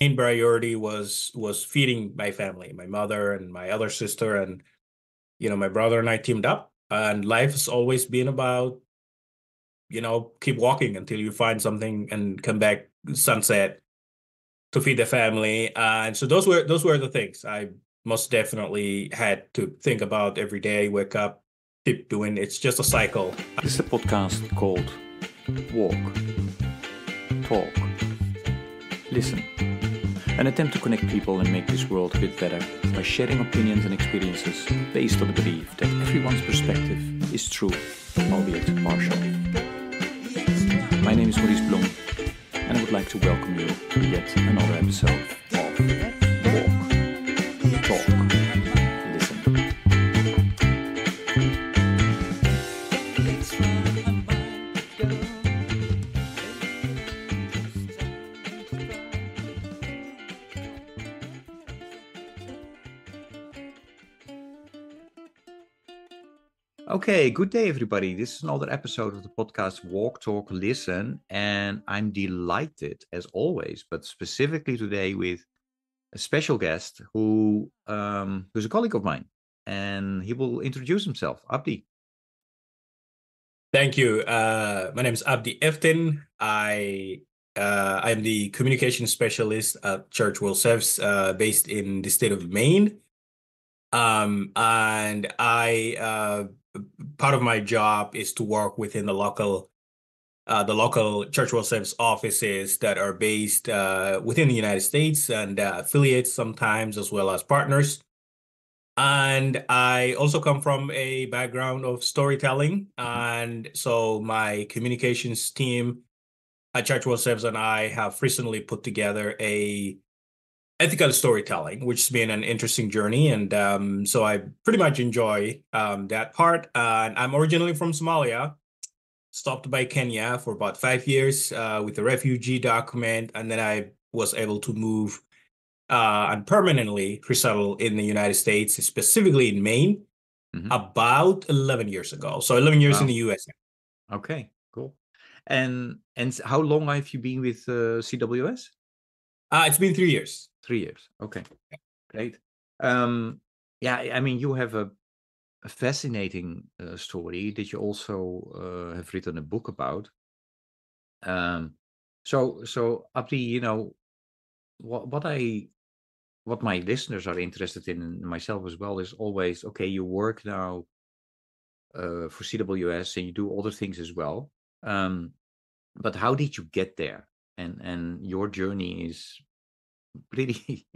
main priority was feeding my family, my mother and my other sister, and my brother and I teamed up. And life has always been about, keep walking until you find something and come back sunset to feed the family. And so those were the things I most definitely had to think about every day, wake up, keep doing. It's just a cycle. This is a podcast called Walk, Talk, Listen. An attempt to connect people and make this world a bit better by sharing opinions and experiences based on the belief that everyone's perspective is true, albeit partial. My name is Maurice and I would like to welcome you to yet another episode of Walk, Talk, Listen. Okay, good day, everybody. This is another episode of the podcast Walk, Talk, Listen, and I'm delighted, as always, but specifically today with a special guest who's a colleague of mine, and he will introduce himself. Abdi. Thank you. My name is Abdi Iftin. I'm the communication specialist at Church World Service, based in the state of Maine. And part of my job is to work within the local Church World Service offices that are based within the United States, and affiliates sometimes, as well as partners. And I also come from a background of storytelling. And so my communications team at Church World Service and I have recently put together a ethical storytelling, which has been an interesting journey. And so I pretty much enjoy that part. And I'm originally from Somalia, stopped by Kenya for about 5 years with a refugee document. And then I was able to move and permanently resettle in the United States, specifically in Maine, about 11 years ago. So 11 years in the US. Okay, cool. And how long have you been with CWS? It's been 3 years. 3 years. Okay, great. Yeah, I mean, you have a fascinating story that you also have written a book about. So Abdi, what my listeners are interested in, and myself as well, is always, okay, you work now for CWS and you do other things as well. But how did you get there? And your journey is pretty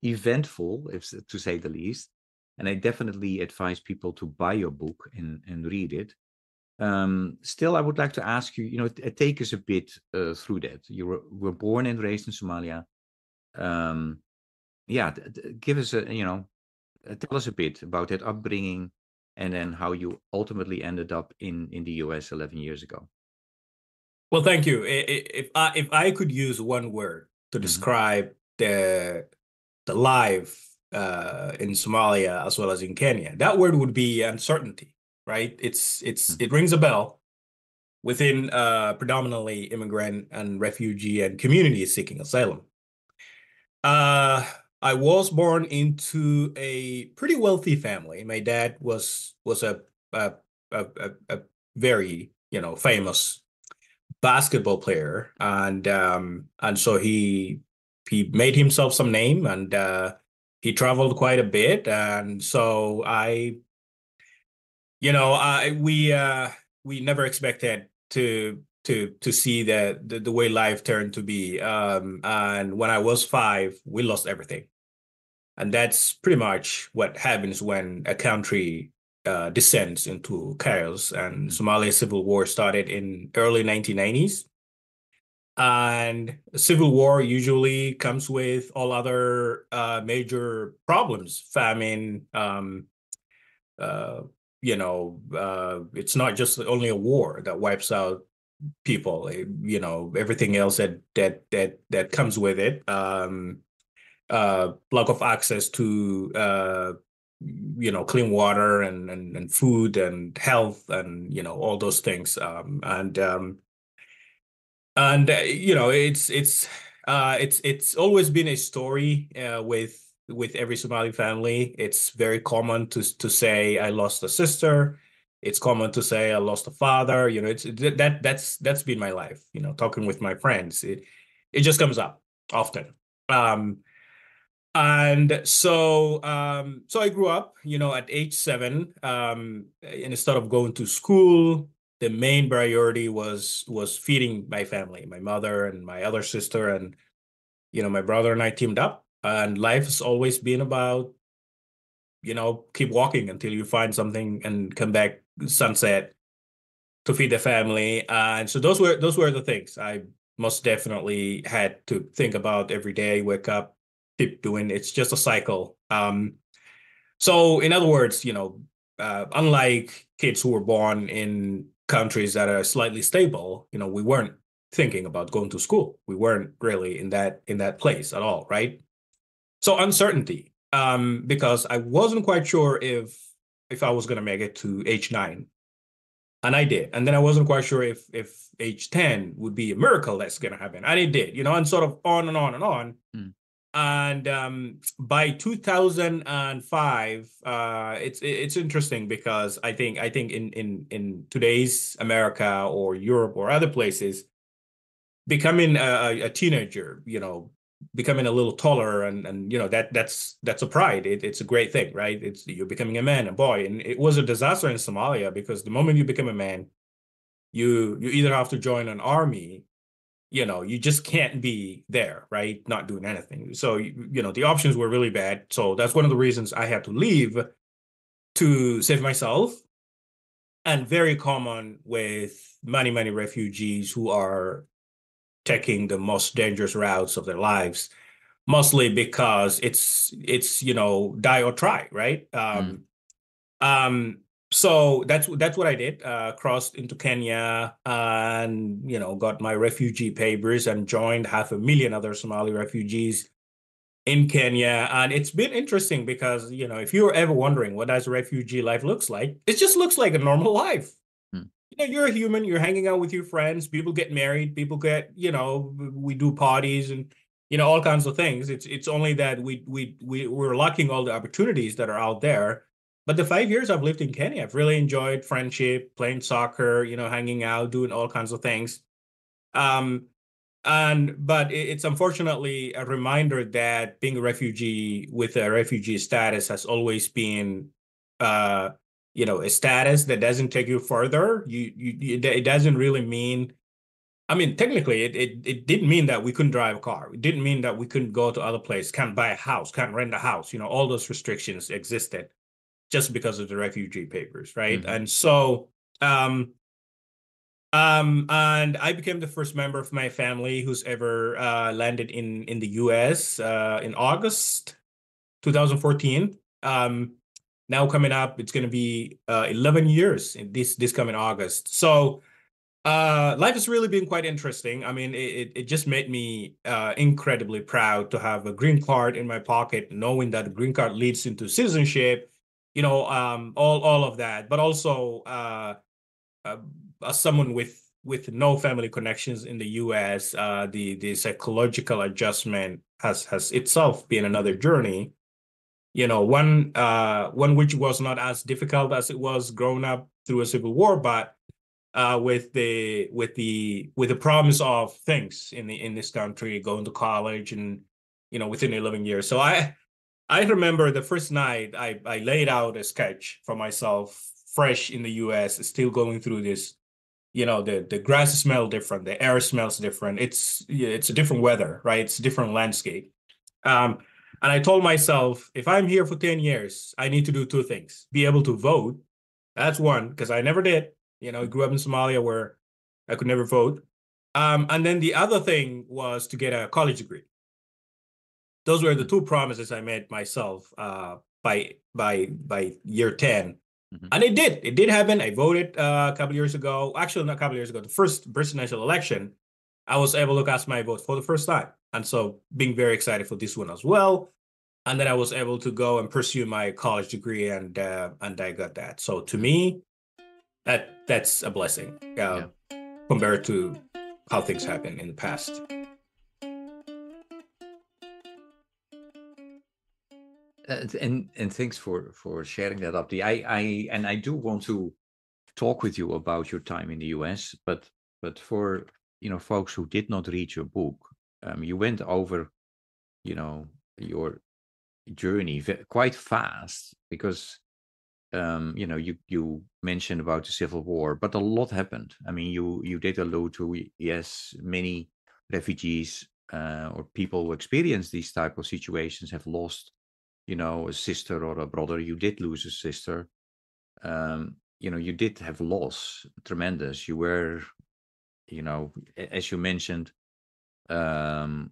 eventful, if to say the least. And I definitely advise people to buy your book and read it. Still, I would like to ask you, take us a bit through that. You were born and raised in Somalia. Yeah, give us tell us a bit about that upbringing, and then how you ultimately ended up in the US 11 years ago. Well, thank you. If I could use one word to describe the life in Somalia as well as in Kenya, that word would be uncertainty, right? It rings a bell within predominantly immigrant and refugee and communities seeking asylum. I was born into a pretty wealthy family. My dad was a very famous basketball player, and so he made himself some name, and he traveled quite a bit. And so we never expected to see the way life turned to be. And when I was 5, we lost everything, and that's pretty much what happens when a country descends into chaos. And Somalia's civil war started in early 1990s. And civil war usually comes with all other major problems, famine. It's not just only a war that wipes out people. Everything else that comes with it. Lack of access to clean water and food and health, and all those things. It's It's always been a story with every Somali family. It's very common to say I lost a sister. It's common to say I lost a father. You know, that's been my life. You know, talking with my friends, it just comes up often. Um, and so I grew up, you know, at age 7. And instead of going to school, the main priority was feeding my family, my mother and my other sister, and you know, my brother and I teamed up. And life has always been about, you know, keep walking until you find something and come back sunset to feed the family. And so those were the things I most definitely had to think about every day, wake up, keep doing. It's just a cycle. So in other words, you know, unlike kids who were born in countries that are slightly stable, you know, we weren't thinking about going to school. We weren't really in that place at all, right? So uncertainty, because I wasn't quite sure if I was going to make it to age 9, and I did. And then I wasn't quite sure if age 10 would be a miracle that's going to happen, and it did. You know, and sort of on and on and on. Mm. And by 2005, it's interesting because I think in today's America or Europe or other places, becoming a teenager, you know, becoming a little taller and you know that's a pride. It's a great thing, right? It's you're becoming a man, a boy, and it was a disaster in Somalia because the moment you become a man, you either have to join an army, you know, you just can't be there, right? Not doing anything. So, you know, the options were really bad. So that's one of the reasons I had to leave to save myself. And very common with many, many refugees who are taking the most dangerous routes of their lives, mostly because it's, you know, die or try, right? Mm. Um, so that's what I did. Crossed into Kenya and you know got my refugee papers and joined 500,000 other Somali refugees in Kenya. And it's been interesting because you know if you're ever wondering what does refugee life looks like, it just looks like a normal life. Mm. You know, you're a human. You're hanging out with your friends. People get married. People get you know we do parties and you know all kinds of things. It's only that we're lacking all the opportunities that are out there. But the 5 years I've lived in Kenya, I've really enjoyed friendship, playing soccer, you know, hanging out, doing all kinds of things. Um, and but it's unfortunately a reminder that being a refugee with a refugee status has always been, uh, you know, a status that doesn't take you further. It doesn't really mean. I mean, technically, it didn't mean that we couldn't drive a car. It didn't mean that we couldn't go to other places, can't buy a house, can't rent a house. You know, all those restrictions existed just because of the refugee papers, right? Mhm. And so, um, and I became the first member of my family who's ever landed in the US in August 2014. Now coming up, it's going to be 11 years in this coming August. So life has really been quite interesting. I mean, it just made me incredibly proud to have a green card in my pocket, knowing that the green card leads into citizenship, you know, all of that. But also, uh, as someone with no family connections in the U.S., the psychological adjustment has itself been another journey. You know, one which was not as difficult as it was growing up through a civil war, but with the promise of things in this country, going to college and you know within 11 years. So I remember the first night I laid out a sketch for myself, fresh in the US, still going through this. You know, the grass smells different, the air smells different. It's a different weather, right? It's a different landscape. Um, and I told myself, if I'm here for 10 years, I need to do two things. Be able to vote. That's one, because I never did. You know, I grew up in Somalia where I could never vote. And then the other thing was to get a college degree. Those were the Mm. two promises I made myself by year 10. Mhm. And it did. It did happen. I voted a couple years ago. Actually, not a couple years ago. The first presidential election, I was able to cast my vote for the first time. And so being very excited for this one as well. And then I was able to go and pursue my college degree and I got that. So to Mm. me, that's a blessing Yeah. compared to how things happen in the past. And thanks for sharing that, Abdi. I do want to talk with you about your time in the US, but for folks who did not read your book, you went over your journey quite fast because you mentioned about the Civil War, but a lot happened. I mean, you did allude to, yes, many refugees or people who experience these type of situations have lost a sister or a brother. You did lose a sister. You did have loss, tremendous. You were, as you mentioned, um,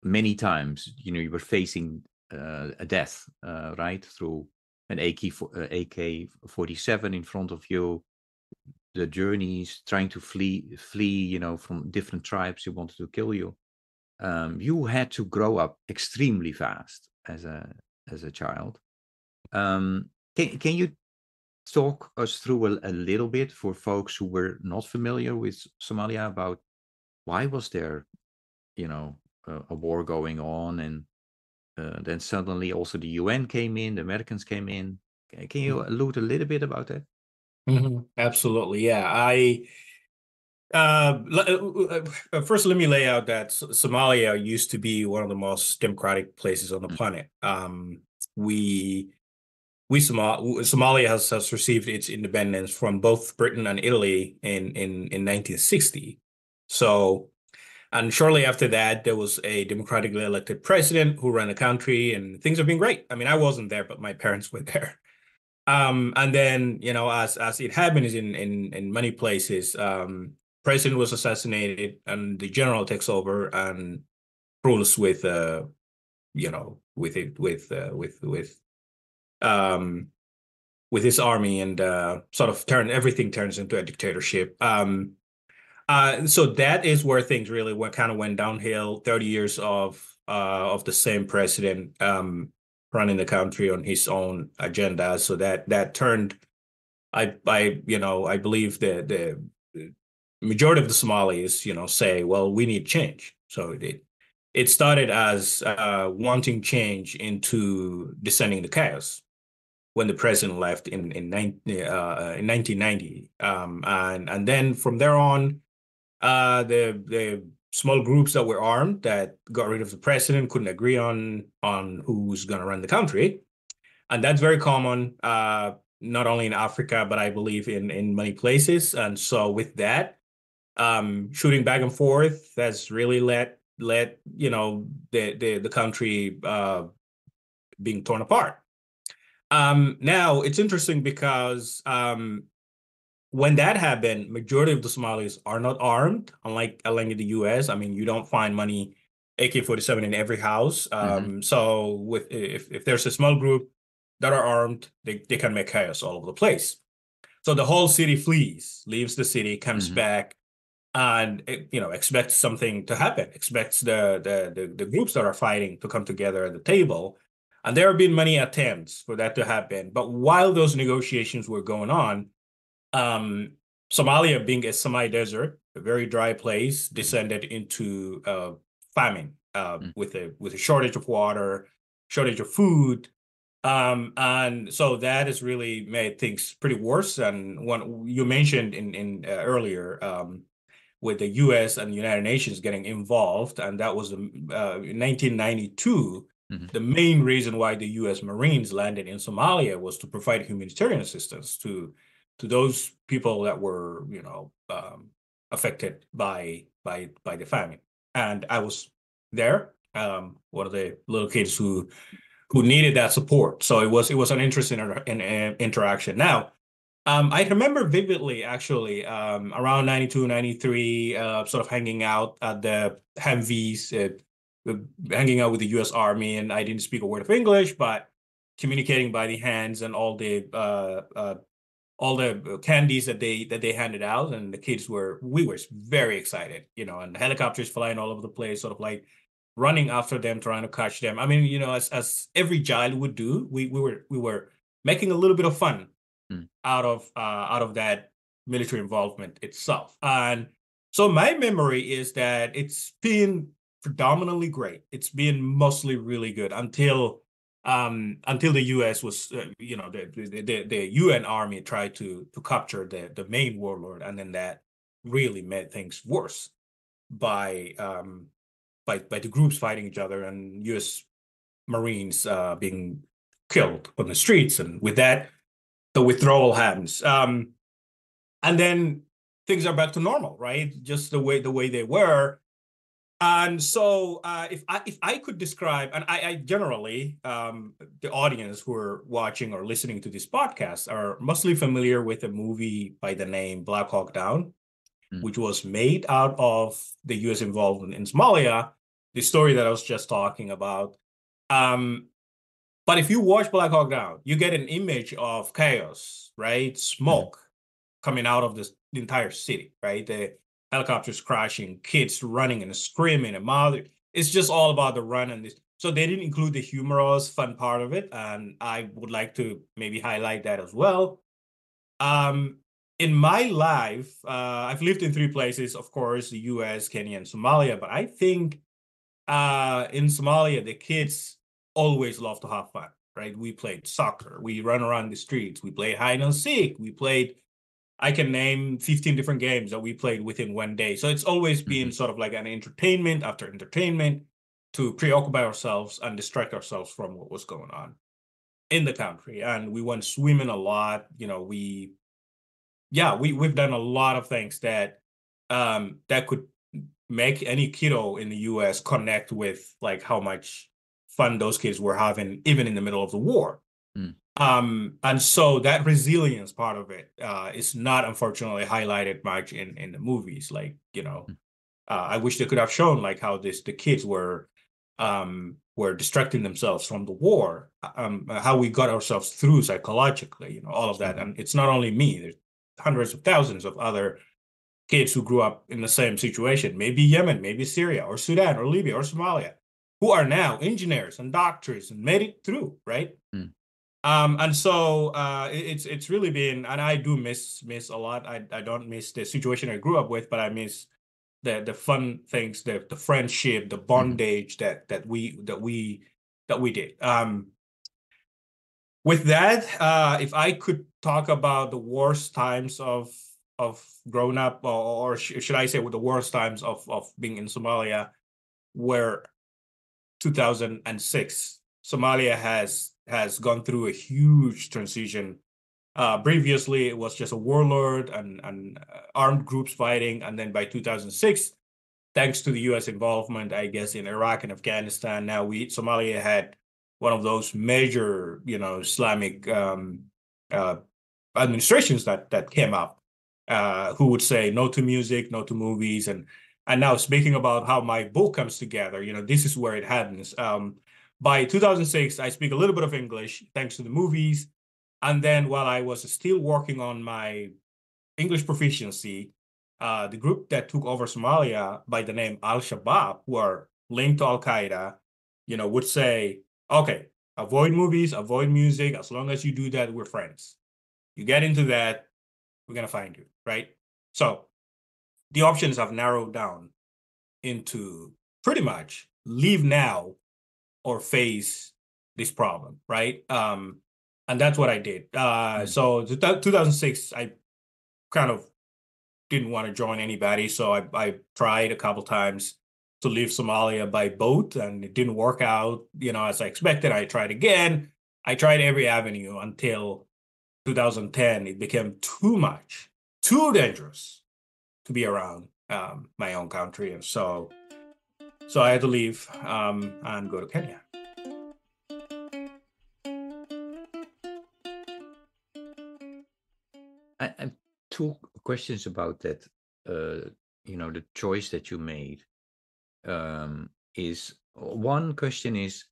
many times, you were facing a death, right? Through an AK-47 in front of you, the journeys, trying to flee, from different tribes who wanted to kill you. You had to grow up extremely fast as a child. Can you talk us through a little bit for folks who were not familiar with Somalia about why was there, a war going on, and then suddenly also the UN came in, the Americans came in. Can you allude a little bit about that? Absolutely, yeah. First, let me lay out that Somalia used to be one of the most democratic places on the planet. We Somalia has received its independence from both Britain and Italy in 1960. So, and shortly after that, there was a democratically elected president who ran the country, and things have been great. I mean, I wasn't there, but my parents were there. And then, as it happens in many places, president was assassinated, and the general takes over and rules um, with his army, and sort of everything turns into a dictatorship. So that is where things really went downhill. 30 years of the same president running the country on his own agenda. So that turned, I believe the majority of the Somalis, say, well, we need change. So it started as wanting change into descending the chaos when the president left in 1990. And then from there on, the small groups that were armed that got rid of the president couldn't agree on who's going to run the country, and that's very common, not only in Africa but I believe in many places. And so with that, shooting back and forth has really let the country being torn apart. Now it's interesting because when that happened, majority of the Somalis are not armed, unlike in the US. I mean, you don't find money AK-47 in every house. So if there's a small group that are armed, they can make chaos all over the place. So the whole city flees, leaves the city, comes back, and expects something to happen, expects the groups that are fighting to come together at the table. And there have been many attempts for that to happen. But while those negotiations were going on, Somalia, being a semi-desert, a very dry place, descended into famine with a shortage of water, shortage of food. And so that has really made things pretty worse. And one you mentioned in earlier, with the U.S. and the United Nations getting involved, and that was in 1992. The main reason why the U.S. Marines landed in Somalia was to provide humanitarian assistance to those people that were, affected by the famine. And I was there, one of the little kids who needed that support. So it was an interesting interaction. Now, I remember vividly, actually, around 92, 93, sort of hanging out at the Humvees, hanging out with the U.S. Army, and I didn't speak a word of English, but communicating by the hands and all the candies that they handed out, and we were very excited, and the helicopters flying all over the place, sort of like running after them, trying to catch them. I mean, as every child would do, we were making a little bit of fun out of that military involvement itself. And so my memory is that it's been predominantly great. It's been mostly really good until until the U.S. was, the UN army tried to capture the main warlord, and then that really made things worse by the groups fighting each other and U.S. Marines being killed on the streets, and with that, the withdrawal happens, and then things are back to normal, right? Just the way they were. And so if I could describe, and I generally, the audience who are watching or listening to this podcast are mostly familiar with a movie by the name Black Hawk Down, which was made out of the U.S. involvement in Somalia, the story that I was just talking about. But if you watch Black Hawk Down, you get an image of chaos, right? Smoke coming out of the entire city, right? The helicopters crashing, kids running and screaming, and mother. It's just all about the run and this. So they didn't include the humorous, fun part of it, and I would like to maybe highlight that as well. In my life, I've lived in 3 places, of course, the U.S., Kenya, and Somalia. But I think in Somalia, the kids always love to have fun, right? We played soccer, we run around the streets, we played hide and seek, we played. I can name 15 different games that we played within one day. So it's always been sort of like an entertainment after entertainment to preoccupy ourselves and distract ourselves from what was going on in the country. And we went swimming a lot. We've done a lot of things that that could make any kiddo in the US connect with like how much fun those kids were having even in the middle of the war. And so that resilience part of it is not unfortunately highlighted much in the movies. Like, I wish they could have shown like how the kids were distracting themselves from the war, how we got ourselves through psychologically, all of that. And it's not only me, there's hundreds of thousands of other kids who grew up in the same situation, maybe Yemen, maybe Syria or Sudan or Libya or Somalia, who are now engineers and doctors and made it through, right? And so it's really been, and I do miss a lot. I don't miss the situation I grew up with, but I miss the fun things, the friendship, the bondage that we did. With that, if I could talk about the worst times of growing up, or should I say, with the worst times of being in Somalia, where 2006, Somalia has gone through a huge transition. Previously, it was just a warlord and armed groups fighting, and then by 2006, thanks to the U.S. involvement, I guess, in Iraq and Afghanistan, now Somalia had one of those major, Islamic administrations that came up, who would say no to music, no to movies, and now speaking about how my book comes together, this is where it happens. By 2006, I speak a little bit of English thanks to the movies, and then while I was still working on my English proficiency, the group that took over Somalia by the name Al-Shabaab, who are linked to Al-Qaeda, would say, okay, avoid movies, avoid music. As long as you do that, we're friends. You get into that, we're going to find you, right? So the options have narrowed down into pretty much leave now or face this problem, right? And that's what I did. So 2006, I kind of didn't want to join anybody. So I tried a couple times to leave Somalia by boat, and it didn't work out, as I expected. I tried again. I tried every avenue until 2010. It became too much, too dangerous to be around my own country. And so I had to leave and go to Kenya. I have 2 questions about that. The choice that you made. Is one question is,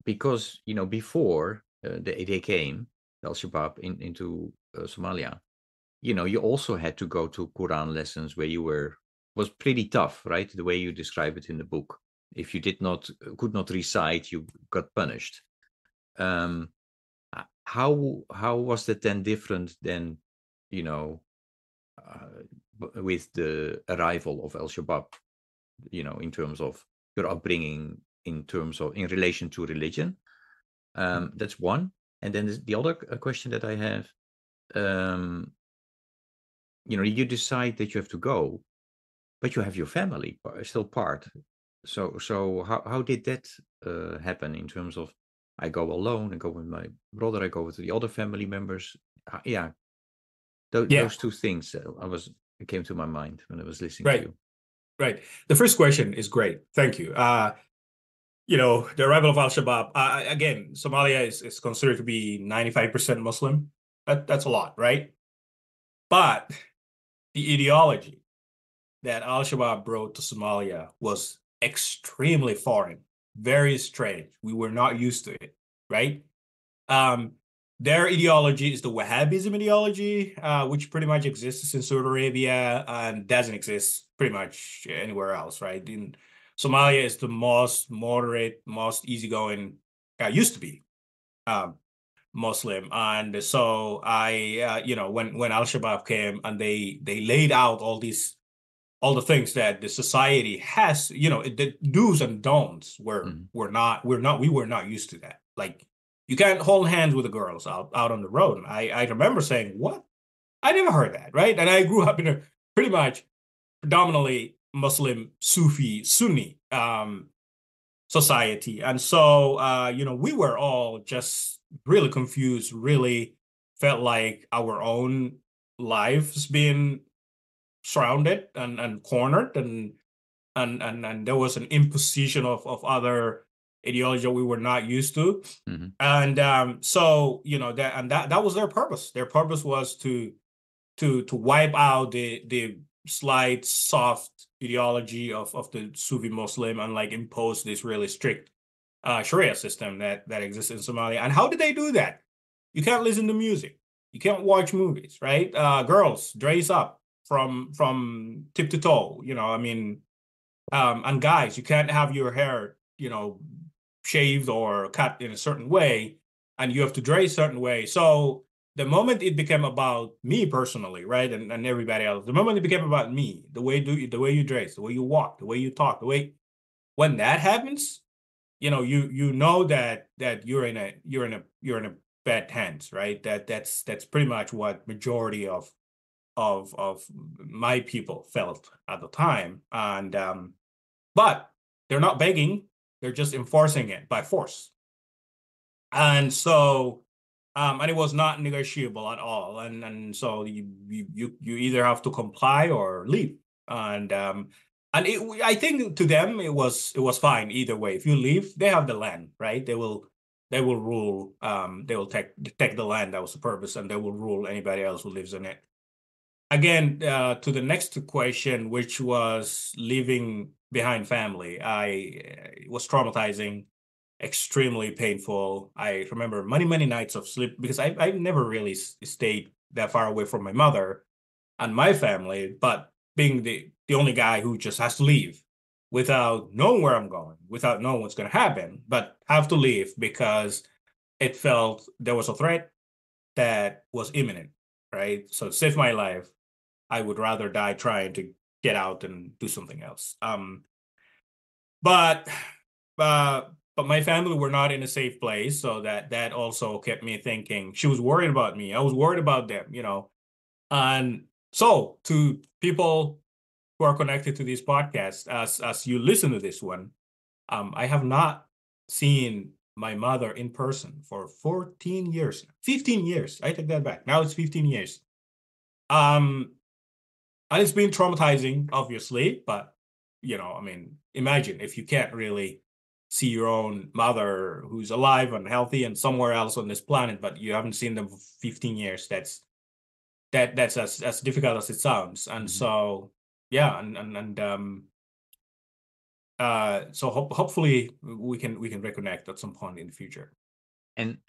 because before they came, Al-Shabaab into Somalia, you also had to go to Quran lessons where you was pretty tough, right? The way you describe it in the book. If you could not recite, you got punished. How was that then different than, with the arrival of Al-Shabaab, in terms of your upbringing, in terms of in relation to religion? That's one. And then the other question that I have, you decide that you have to go, but you have your family still part. So how did that happen in terms of I go alone, I go with my brother, I go with the other family members? Yeah, Yeah, those two things it came to my mind when I was listening to right, you. right. The first question is great. Thank you. The arrival of Al-Shabaab, again, Somalia is considered to be 95% Muslim. That's a lot, right? But the ideology that Al-Shabaab brought to Somalia was extremely foreign, very strange. We were not used to it, right? Um, their ideology is the Wahhabism ideology, which pretty much exists in Saudi Arabia and doesn't exist pretty much anywhere else, right? In Somalia is the most moderate, most easygoing, used to be um, Muslim, and so when Al-Shabaab came and they laid out all the things that the society has, the do's and don'ts we were not used to that. Like you can't hold hands with the girls out on the road. And I remember saying, what? I never heard that, right? And I grew up in a pretty much predominantly Muslim Sufi Sunni society. And so we were all just really confused, really felt like our own lives being surrounded and cornered and there was an imposition of other ideology that we were not used to. And so that was their purpose. Their purpose was to wipe out the slight soft ideology of the Sufi Muslim and like impose this really strict Sharia system that exists in Somalia. And how did they do that? You can't listen to music. You can't watch movies, right? Girls dress up from tip to toe. I mean, and guys, you can't have your hair, shaved or cut in a certain way, and you have to dress a certain way. So the moment it became about me personally, right, and everybody else, the moment it became about me, the way you dress, the way you walk, the way you talk, when that happens, you know that you're in a bad hands, right? That's pretty much what majority of my people felt at the time, and but they're not begging; they're just enforcing it by force. And so and it was not negotiable at all. And so you either have to comply or leave. And I think to them it was fine either way. If you leave, they have the land, right? They will rule. They will take the land. That was the purpose, and they will rule anybody else who lives in it. Again, to the next question, which was leaving behind family, it was traumatizing, extremely painful. I remember many, many nights of sleep because I never really stayed that far away from my mother and my family, but being the only guy who just has to leave without knowing where I'm going, without knowing what's going to happen, but have to leave because it felt there was a threat that was imminent, right? So to save my life, I would rather die trying to get out and do something else. But uh, but my family were not in a safe place, so that also kept me thinking. She was worried about me. I was worried about them. And so to people who are connected to this podcast, as you listen to this one, I have not seen my mother in person for 14 years, 15 years. I take that back. Now it's 15 years. Um, and it's been traumatizing, obviously, but I mean, imagine if you can't really see your own mother who's alive and healthy and somewhere else on this planet, but you haven't seen them for 15 years. That's as difficult as it sounds. And so yeah, so hopefully we can reconnect at some point in the future. And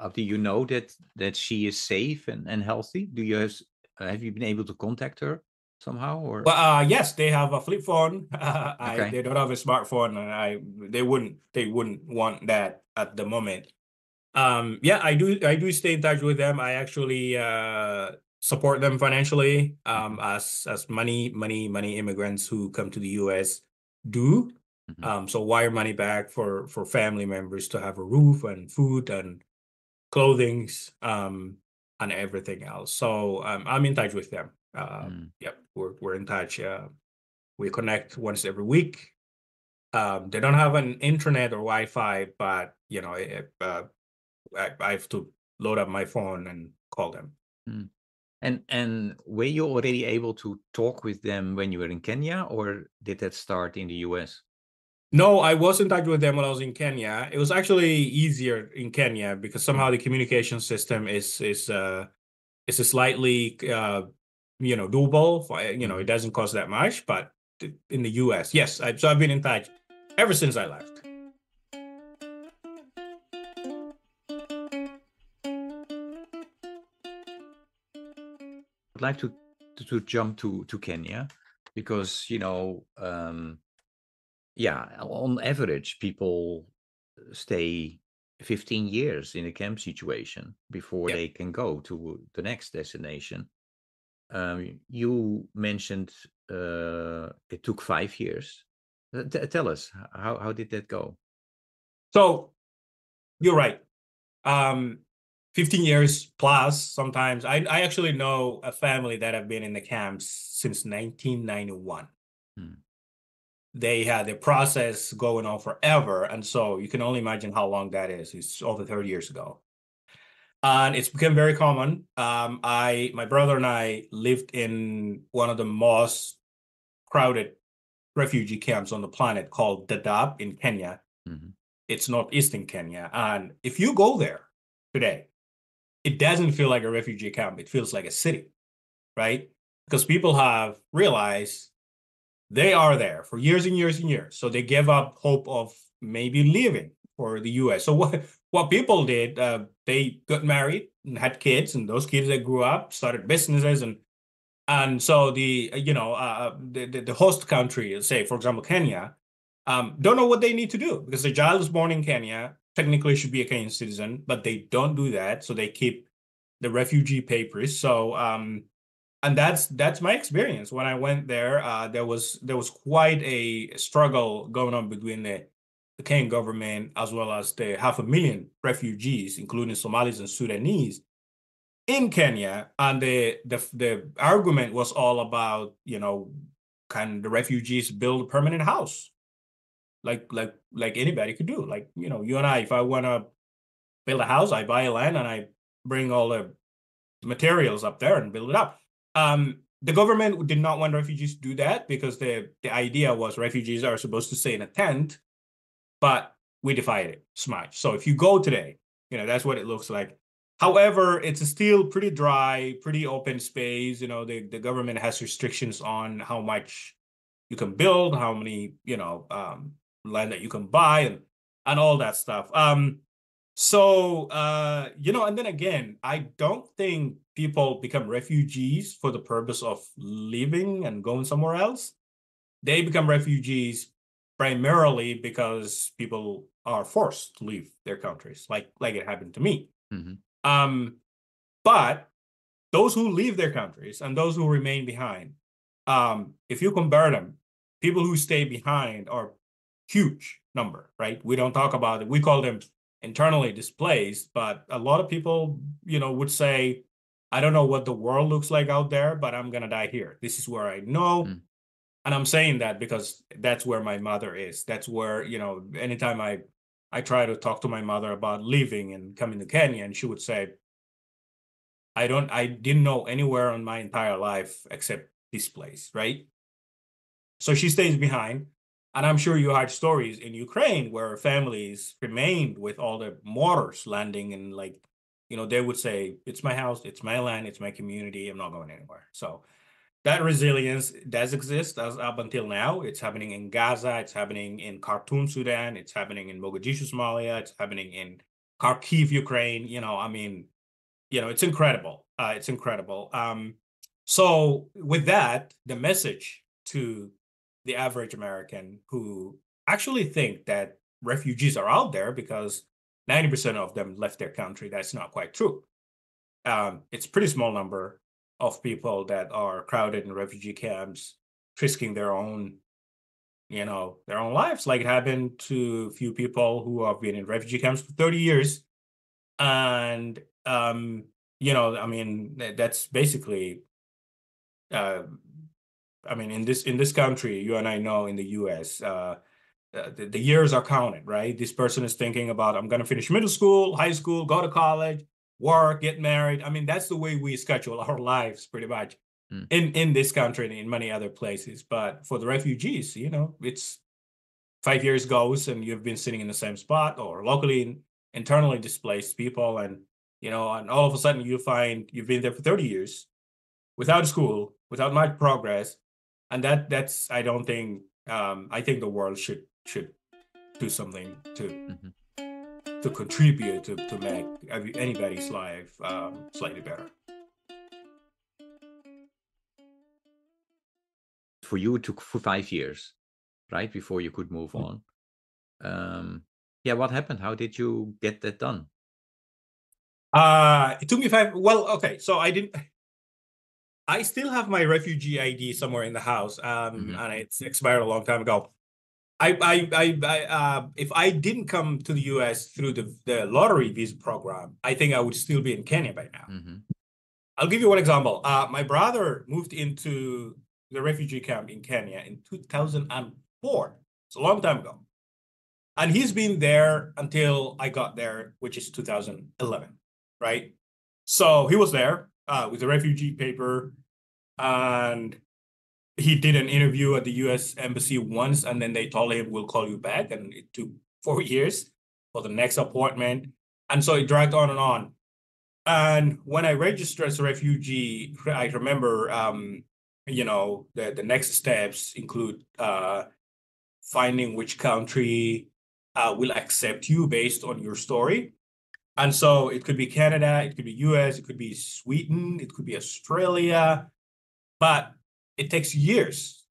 Abdi, you know that she is safe and healthy. Do you have you been able to contact her somehow or? Well, yes, they have a flip phone. Okay. They don't have a smartphone, and they wouldn't want that at the moment. Yeah, I do stay in touch with them. I actually support them financially, as many immigrants who come to the US do. So wire money back for family members to have a roof and food and clothing, and everything else. So I'm in touch with them. Yep, we're in touch. We connect once every week. They don't have an internet or Wi-Fi, but I have to load up my phone and call them. And were you already able to talk with them when you were in Kenya, or did that start in the US? No, I was in touch with them when I was in Kenya. It was actually easier in Kenya because somehow the communication system is a slightly doable. It doesn't cost that much, but in the US, yes. So I've been in touch ever since I left. I'd like to jump to Kenya because on average people stay 15 years in a camp situation before Yeah. they can go to the next destination. You mentioned it took 5 years. Tell us, how did that go? So you're right. 15 years plus sometimes. I actually know a family that have been in the camps since 1991. They had the process going on forever. And so you can only imagine how long that is. It's over 30 years ago. And it's become very common. My brother and I lived in one of the most crowded refugee camps on the planet called Dadaab in Kenya. It's northeastern Kenya. And if you go there today, it doesn't feel like a refugee camp. It feels like a city, right? Because people have realized they are there for years and years and years. So they gave up hope of maybe leaving for the US. So what people did, they got married and had kids, and those kids that grew up started businesses, and so the host country, say for example Kenya, don't know what they need to do because the child is born in Kenya, technically should be a Kenyan citizen, but they don't do that, so they keep the refugee papers. So and that's my experience when I went there. There was quite a struggle going on between the Kenyan government as well as the 500,000 refugees, including Somalis and Sudanese, in Kenya, and the argument was all about, can the refugees build a permanent house like anybody could do? Like, you and I, if I want to build a house, I buy a land and I bring all the materials up there and build it up. The government did not want refugees to do that because the idea was refugees are supposed to stay in a tent, but we defied it smash. So if you go today, that's what it looks like. However, it's still pretty dry, pretty open space. The government has restrictions on how much you can build, how many, land that you can buy, and all that stuff. And then again, I don't think people become refugees for the purpose of leaving and going somewhere else. They become refugees primarily because people are forced to leave their countries, like it happened to me. But those who leave their countries and those who remain behind, if you compare them, people who stay behind are huge number, right? We don't talk about it. We call them internally displaced, but a lot of people, would say, I don't know what the world looks like out there, but I'm going to die here. This is where I know. And I'm saying that because that's where my mother is. That's where, anytime I try to talk to my mother about leaving and coming to Kenya, and she would say, I didn't know anywhere in my entire life except this place, right? So she stays behind. And I'm sure you heard stories in Ukraine where families remained with all the mortars landing, and they would say, it's my house, it's my land, it's my community, I'm not going anywhere. So that resilience does exist as up until now. It's happening in Gaza, it's happening in Khartoum, Sudan, it's happening in Mogadishu, Somalia, it's happening in Kharkiv, Ukraine. It's incredible. It's incredible. So with that, the message to the average American who actually think that refugees are out there because 90% of them left their country, that's not quite true. It's a pretty small number of people that are crowded in refugee camps, risking their own, their own lives, like it happened to a few people who have been in refugee camps for 30 years. And, I mean, that's basically, uh, I mean, in this country, you and I know in the US, the years are counted, right? This person is thinking about, I'm going to finish middle school, high school, go to college, work, get married. I mean, that's the way we schedule our lives pretty much Mm. in this country and in many other places. But for the refugees, it's 5 years goes and you've been sitting in the same spot, or locally internally displaced people. And, and all of a sudden you find you've been there for 30 years without school, without much progress. And that's, I don't think, I think the world should do something to contribute to make anybody's life slightly better. For you, it took 5 years, right, before you could move on. Yeah, what happened? How did you get that done? It took me well, okay, so I still have my refugee ID somewhere in the house, and it's expired a long time ago. If I didn't come to the US through the lottery visa program, I think I would still be in Kenya by now. I'll give you one example. My brother moved into the refugee camp in Kenya in 2004. It's a long time ago. And he's been there until I got there, which is 2011, right? So he was there with the refugee paper, and he did an interview at the US Embassy once, and then they told him, we'll call you back. And it took 4 years for the next appointment. And so it dragged on and on. And when I registered as a refugee, I remember, the next steps include finding which country will accept you based on your story. And so it could be Canada, it could be US, it could be Sweden, it could be Australia, but it takes years.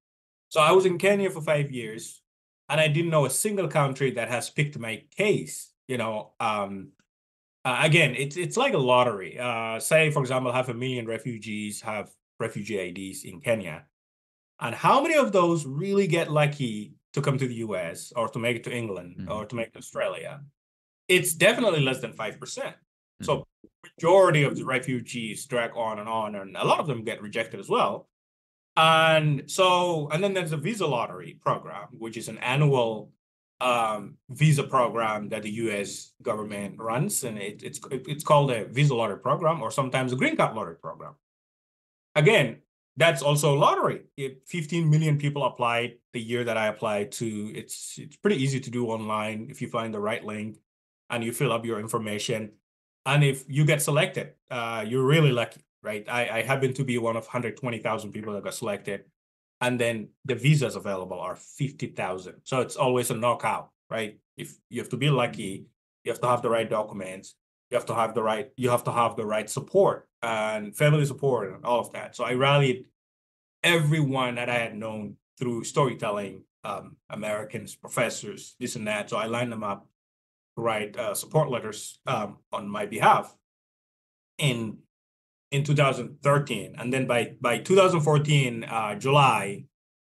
So I was in Kenya for 5 years, and I didn't know a single country that has picked my case. Again, it's like a lottery. Say, for example, 500,000 refugees have refugee IDs in Kenya. And how many of those really get lucky to come to the US or to make it to England or to make it to Australia? It's definitely less than 5%. So majority of the refugees drag on, and a lot of them get rejected as well. And then there's a visa lottery program, which is an annual visa program that the US government runs, and it's called a visa lottery program, or sometimes a green card lottery program. Again, that's also a lottery. 15 million people applied the year that I applied to. It's pretty easy to do online if you find the right link and you fill up your information. And if you get selected, you're really lucky, right? I happen to be one of 120,000 people that got selected. And then the visas available are 50,000. So it's always a knockout, right? If you have to be lucky, you have to have the right documents, you have to have the right support and family support and all of that. So I rallied everyone that I had known through storytelling, Americans, professors, this and that. So I lined them up to write support letters on my behalf in 2013. And then by 2014, July,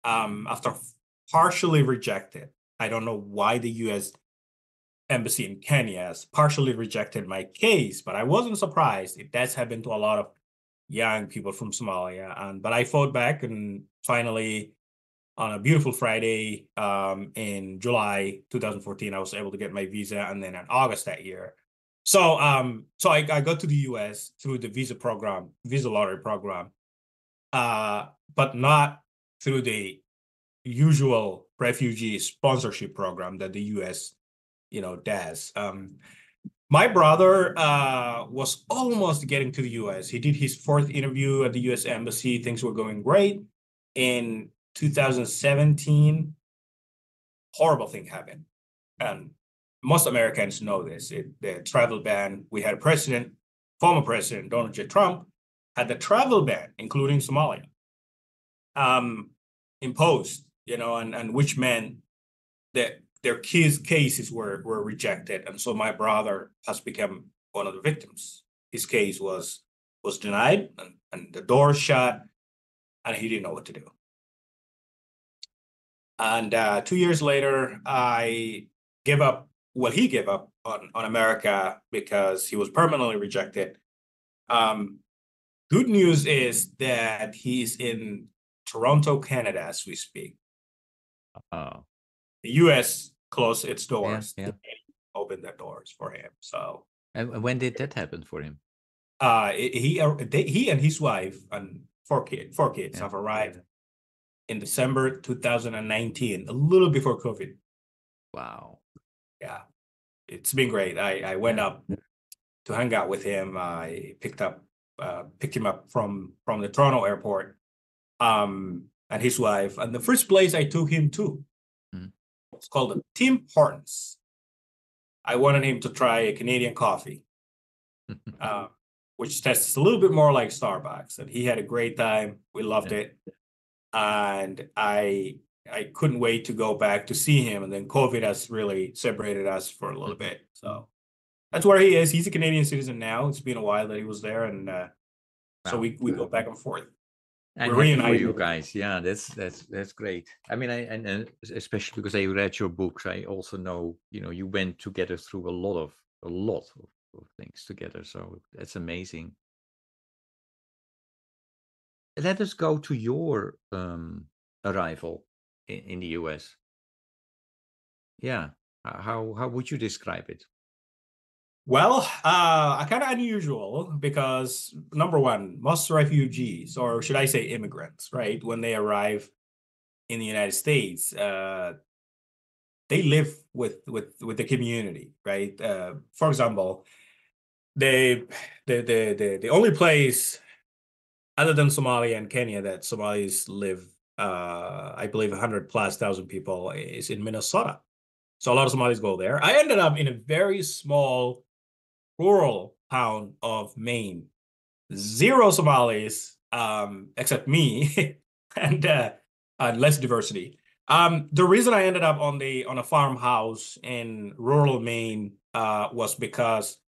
after partially rejected, I don't know why the US Embassy in Kenya has partially rejected my case, but I wasn't surprised. It does happen to a lot of young people from Somalia. But I fought back, and finally, on a beautiful Friday in July 2014, I was able to get my visa, and then in August that year. So I got to the US through the visa lottery program, but not through the usual refugee sponsorship program that the US, does. My brother was almost getting to the US. He did his 4th interview at the US Embassy. Things were going great. In 2017, horrible thing happened. And most Americans know this. The travel ban, we had a former president, Donald J. Trump, had the travel ban, including Somalia, imposed, and which meant that their cases were rejected. And so my brother has become one of the victims. His case was denied, and the door shut, and he didn't know what to do. And 2 years later, I gave up. Well, he gave up on America because he was permanently rejected. Um, Good news is that he's in Toronto, Canada, as we speak. Oh, The U.S. closed its yeah, doors. yeah. Opened the doors for him. So And when did that happen for him? he and his wife and four kids Yeah. have arrived in December 2019, a little before COVID. Wow. Yeah, it's been great. I went Yeah. up to hang out with him. I picked him up from the Toronto airport, and his wife. And the first place I took him to, Mm. it's called the Tim Hortons. I wanted him to try a Canadian coffee, uh, which tastes a little bit more like Starbucks. And he had a great time. We loved Yeah. it, and I couldn't wait to go back to see him. And then COVID has really separated us for a little bit. So that's where he is. He's a Canadian citizen now. It's been a while that he was there, and so Wow. we go back and forth. I'm We're happy for you reunited. guys. Yeah, that's great. I mean, and especially because I read your books, I also know, you went together through a lot of things together. So that's amazing. Let us go to your arrival in the US. Yeah. How would you describe it? Well, kind of unusual because number one, most refugees, or should I say immigrants, right, when they arrive in the United States, they live with the community, right? For example, they the only place other than Somalia and Kenya that Somalis live, I believe 100,000+ people is in Minnesota. So a lot of Somalis go there. I ended up in a very small rural town of Maine. Zero Somalis, except me, and less diversity. The reason I ended up on a farmhouse in rural Maine was because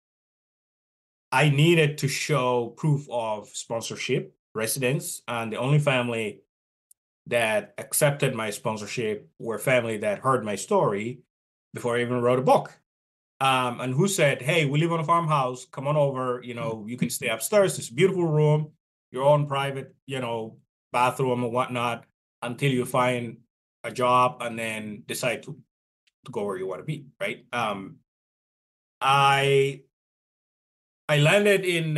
I needed to show proof of sponsorship, residence, and the only family that accepted my sponsorship were family that heard my story before I even wrote a book. And who said, "Hey, we live on a farmhouse. Come on over. You can stay upstairs. It's a beautiful room, your own private, bathroom and whatnot, until you find a job and then decide to go where you want to be." Right. I I landed in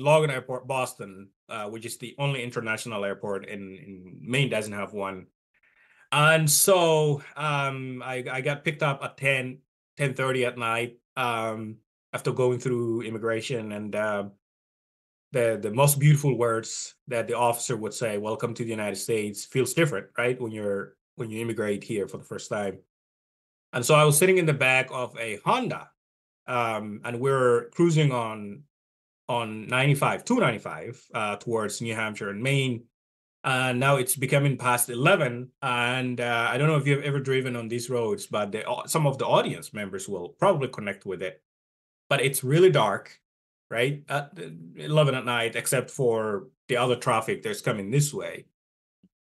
Logan Airport, Boston, which is the only international airport in Maine doesn't have one. And so I got picked up at 10:30 at night, after going through immigration, and the most beautiful words that the officer would say, "Welcome to the United States," feels different, right? When you immigrate here for the first time. And so I was sitting in the back of a Honda, and we're cruising on 295 towards New Hampshire and Maine. Now it's becoming past 11, and I don't know if you've ever driven on these roads, but some of the audience members will probably connect with it. But it's really dark, right? At 11 at night, except for the other traffic that's coming this way,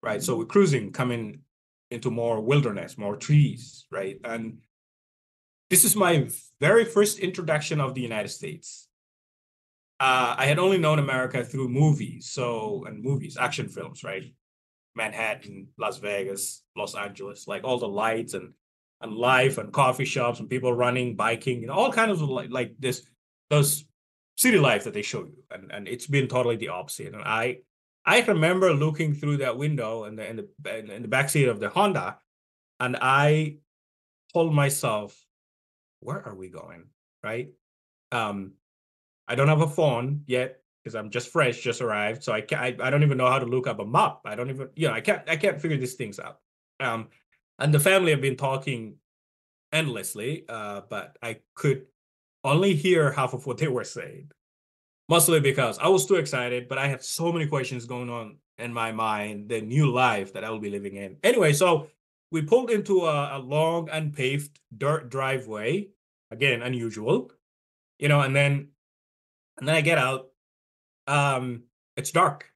right? So we're cruising, coming into more wilderness, more trees, right? And this is my very first introduction of the United States. I had only known America through movies, action films, right? Manhattan, Las Vegas, Los Angeles, like all the lights and life and coffee shops and people running, biking, all kinds of like this those city life that they show you, and it's been totally the opposite. And I remember looking through that window in the back seat of the Honda, and I told myself, where are we going, right? Um, I don't have a phone yet because I'm just fresh, just arrived. So I don't even know how to look up a map. I don't even, I can't figure these things out. Um, and the family have been talking endlessly, but I could only hear half of what they were saying, mostly because I was too excited, but I had so many questions going on in my mind, the new life that I will be living in. Anyway, so we pulled into a long unpaved dirt driveway, again, unusual, and then I get out. It's dark.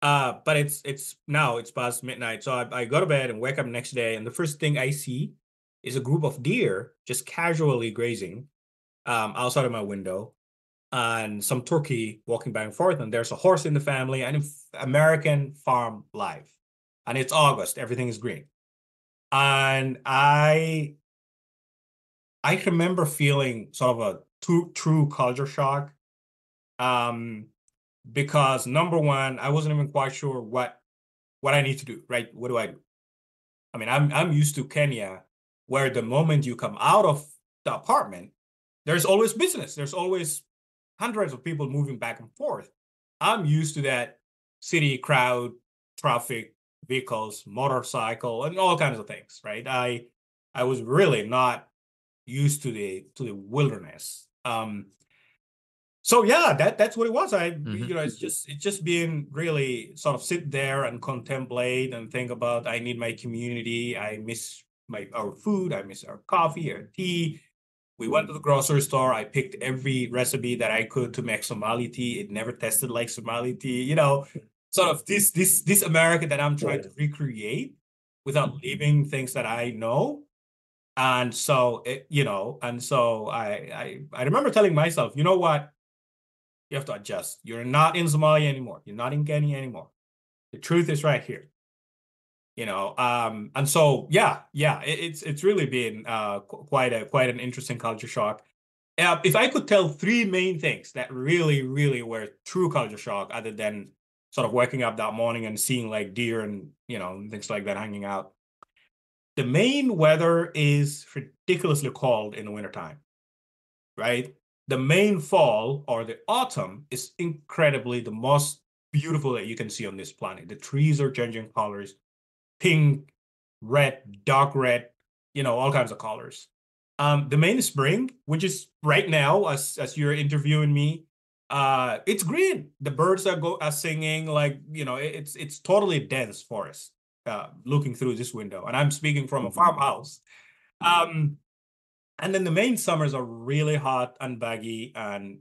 But it's now it's past midnight, so I go to bed and wake up next day, and the first thing I see is a group of deer just casually grazing outside of my window, and some turkey walking back and forth, and there's a horse in the family, and American farm life, and it's August, everything is green, and I remember feeling sort of a true culture shock, um, because number one, I wasn't even quite sure what I need to do, right? What do I do? I mean, I'm used to Kenya, where the moment you come out of the apartment, there's always business. There's always hundreds of people moving back and forth. I'm used to that city crowd, traffic, vehicles, motorcycle, and all kinds of things, right? I was really not used to the wilderness. So yeah, that's what it was. It's just being really sort of sit there and contemplate and think about, I need my community. I miss our food. I miss our coffee, our tea. We went to the grocery store. I picked every recipe that I could to make Somali tea. It never tasted like Somali tea. Sort of this America that I'm trying to recreate without leaving things that I know. And so I remember telling myself, you know what? You have to adjust. You're not in Somalia anymore. You're not in Kenya anymore. The truth is right here. And so it's really been quite an interesting culture shock. If I could tell three main things that really, really were true culture shock, other than sort of waking up that morning and seeing like deer and things like that hanging out. The main weather is ridiculously cold in the wintertime, right? The main fall or the autumn is incredibly the most beautiful that you can see on this planet. The trees are changing colors, pink, red, dark red, all kinds of colors. The main spring, which is right now, as you're interviewing me, it's green. The birds are singing, like, it's totally dense forest, looking through this window, and I'm speaking from a farmhouse. And then the main summers are really hot and baggy and,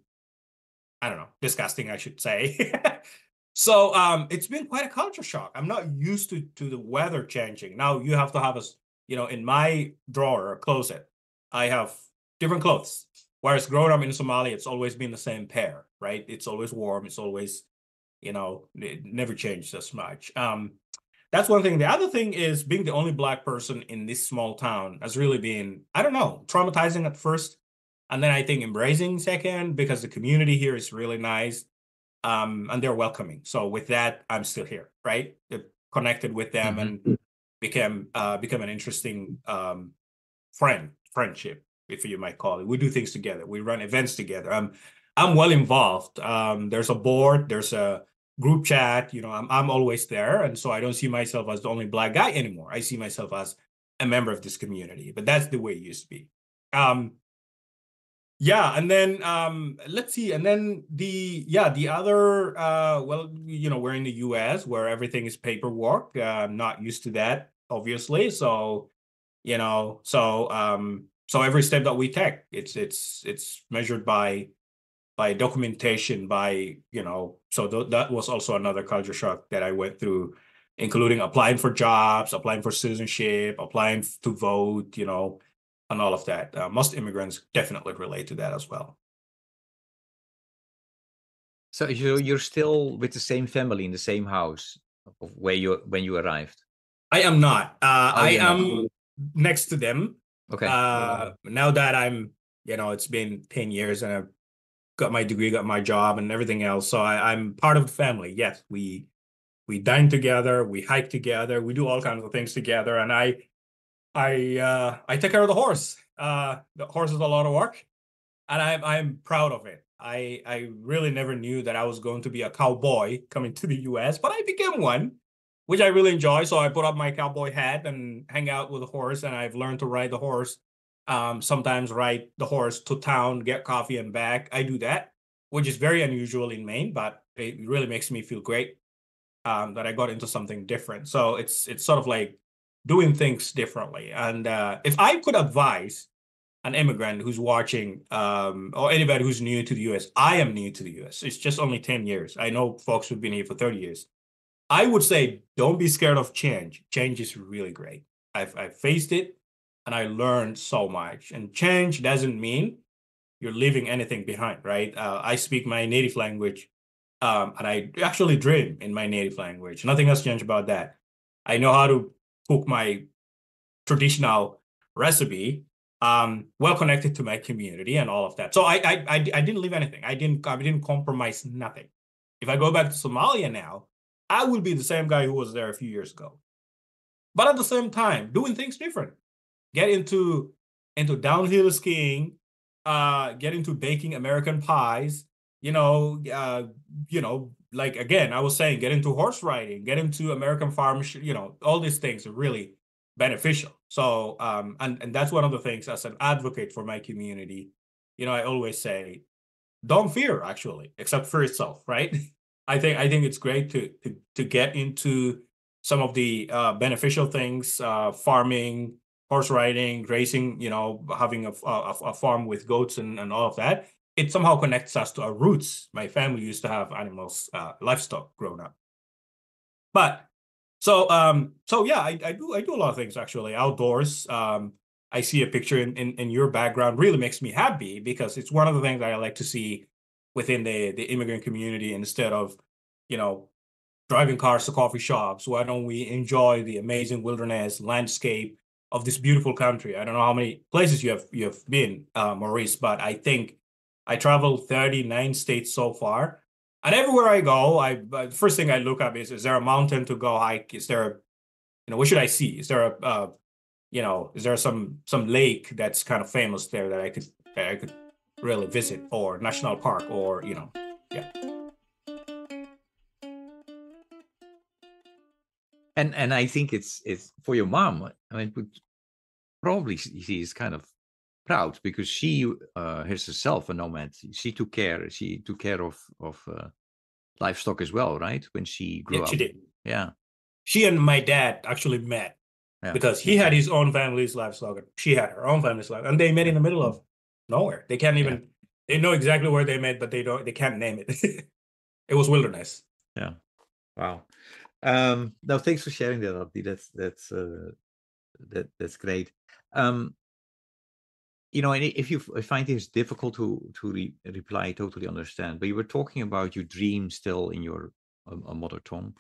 I don't know, disgusting, I should say. So it's been quite a culture shock. I'm not used to the weather changing. Now you have to have in my drawer or closet, I have different clothes. Whereas growing up in Somalia, it's always been the same pair, right? It's always warm. It's always, it never changed as much. That's one thing. The other thing is being the only Black person in this small town has really been, I don't know, traumatizing at first. And then I think embracing second, because the community here is really nice, and they're welcoming. So with that, I'm still here, right? Connected with them and became an interesting friendship, if you might call it. We do things together. We run events together. I'm well involved. There's a board. There's a group chat. I'm always there, and so I don't see myself as the only Black guy anymore. I see myself as a member of this community. But that's the way it used to be. Yeah, and then let's see, and then the other we're in the US where everything is paperwork. I'm not used to that, obviously. So, so every step that we take, it's measured by documentation, so that was also another culture shock that I went through, including applying for jobs, applying for citizenship, applying to vote, and all of that. Most immigrants definitely relate to that as well. So you're still with the same family in the same house of when you arrived? I am not. I you're not. am next to them. Okay. Now that it's been 10 years and I've got my degree, got my job and everything else. So I'm part of the family. Yes, we dine together, we hike together, we do all kinds of things together. And I take care of the horse. The horse is a lot of work, and I'm proud of it. I really never knew that I was going to be a cowboy coming to the US, but I became one, which I really enjoy. So I put up my cowboy hat and hang out with the horse, and I've learned to ride the horse. Sometimes ride the horse to town, get coffee and back. I do that, which is very unusual in Maine, but it really makes me feel great, that I got into something different. So it's sort of like doing things differently. And if I could advise an immigrant who's watching, or anybody who's new to the US, I am new to the US. It's just only 10 years. I know folks who've been here for 30 years. I would say don't be scared of change. Change is really great. I've faced it and I learned so much. And change doesn't mean you're leaving anything behind, right? I speak my native language, and I actually dream in my native language. Nothing has changed about that. I know how to cook my traditional recipe, well connected to my community and all of that. So I didn't leave anything. I didn't compromise nothing. If I go back to Somalia now, I will be the same guy who was there a few years ago. But at the same time, doing things different. Get into downhill skiing, get into baking American pies, like again, I was saying, get into horse riding, get into American farm, all these things are really beneficial. So, and that's one of the things as an advocate for my community, I always say, don't fear actually, except for itself, right? I think it's great to get into some of the beneficial things, farming, horse riding, grazing, having a farm with goats and all of that. It somehow connects us to our roots. My family used to have animals, livestock growing up. But so yeah, I do a lot of things actually outdoors. I see a picture in your background really makes me happy because it's one of the things that I like to see within the immigrant community instead of, you know, driving cars to coffee shops. Why don't we enjoy the amazing wilderness landscape of this beautiful country? I don't know how many places you have been, Maurice, but I think I traveled 39 states so far. And everywhere I go, first thing I look up is there a mountain to go hike? Is there, what should I see? Is there is there some lake that's kind of famous there that I could really visit, or national park, or yeah. And I think it's for your mom. I mean, probably she is kind of proud because she is herself a nomad. She took care. She took care of livestock as well, right? When she Yeah, grew she up. did. Yeah, She and my dad actually met yeah, because he had his own family's livestock. She had her own family's livestock, and they met yeah, in the middle of nowhere. They can't yeah, even. They know exactly where they met, but they can't name it. It was wilderness. yeah. Wow. No, thanks for sharing that, Abdi. That's great. Um, and if you find this difficult to reply, I totally understand. But you were talking about your dream still in your mother tongue.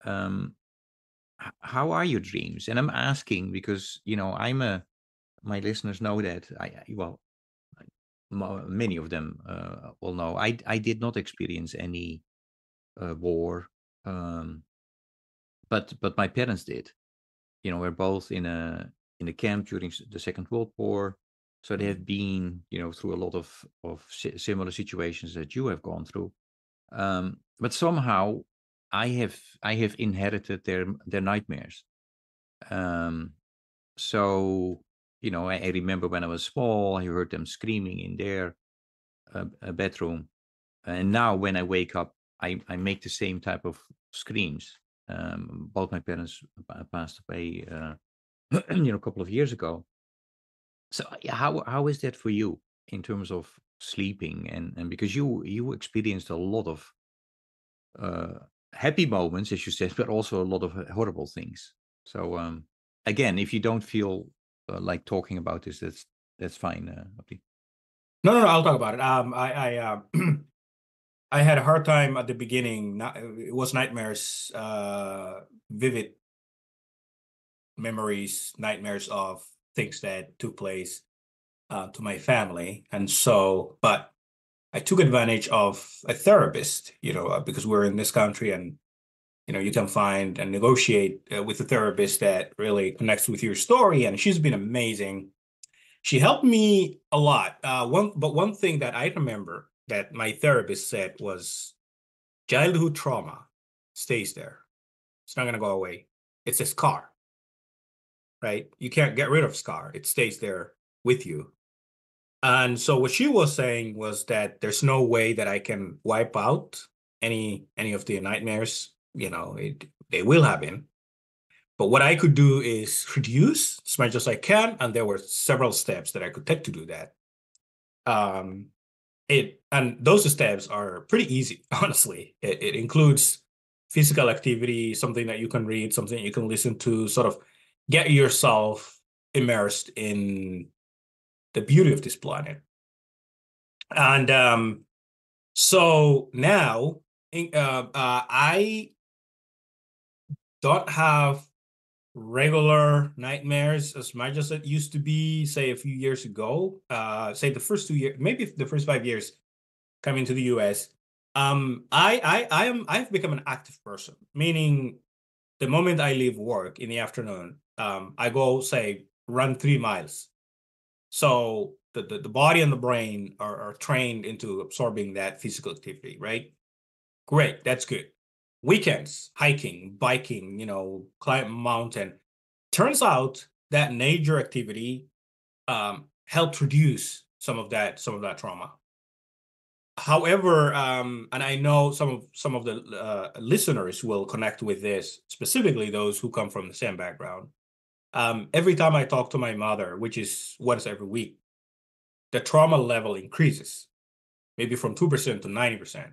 Um, how are your dreams? And I'm asking because my listeners know that well, many of them will know I did not experience any war, um, but my parents did. We're both in a camp during the Second World War, so they have been through a lot of similar situations that you have gone through. But somehow I have inherited their nightmares. Um, so I remember when I was small, I heard them screaming in their bedroom, and now when I wake up, I make the same type of screams. Both my parents passed away, a couple of years ago. So yeah, how is that for you in terms of sleeping and because you experienced a lot of uh, happy moments, as you said, but also a lot of horrible things. So again, if you don't feel like talking about this, that's fine. Abdi. No, no, no. I'll talk about it. I had a hard time at the beginning. It was nightmares, vivid memories, nightmares of things that took place to my family, and so, but I took advantage of a therapist, because we're in this country, and you can find and negotiate with a therapist that really connects with your story, and she's been amazing. She helped me a lot. One thing that I remember that my therapist said was childhood trauma stays there. It's not gonna go away. It's a scar, right? You can't get rid of scar. It stays there with you. And so what she was saying was that there's no way that I can wipe out any of the nightmares. They will happen. But what I could do is reduce as much as I can, and there were several steps that I could take to do that. Um, and those steps are pretty easy, honestly. It includes physical activity, something that you can read, something you can listen to, sort of get yourself immersed in the beauty of this planet. And so now I don't have regular nightmares as much as it used to be, say a few years ago. Say the first 2 years, maybe the first 5 years coming to the US. I've become an active person, meaning the moment I leave work in the afternoon, I go say run 3 miles. So the body and the brain are trained into absorbing that physical activity, right? Great, that's good. Weekends, hiking, biking, climb a mountain. Turns out that nature activity helped reduce some of that trauma. However, and I know some of the listeners will connect with this, specifically those who come from the same background. Every time I talk to my mother, which is once every week, the trauma level increases, maybe from 2% to 90%.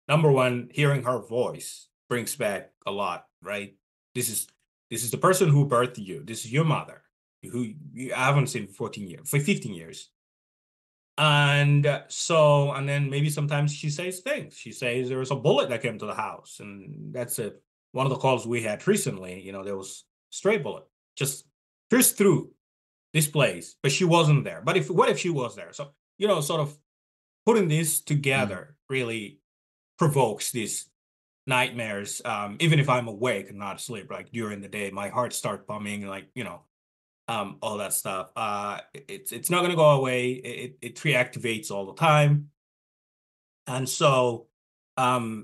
Number one, hearing her voice brings back a lot, right? This is the person who birthed you. This is your mother, who you haven't seen for 14 years, for 15 years. And and then maybe sometimes she says things. She says there was a bullet that came to the house, and that's one of the calls we had recently. There was a stray bullet just pierced through this place, but she wasn't there. But what if she was there? So, sort of putting this together really provokes these nightmares. Even if I'm awake and not asleep, like during the day, my heart starts pumping, like, all that stuff. It's not gonna go away. It reactivates all the time. And so I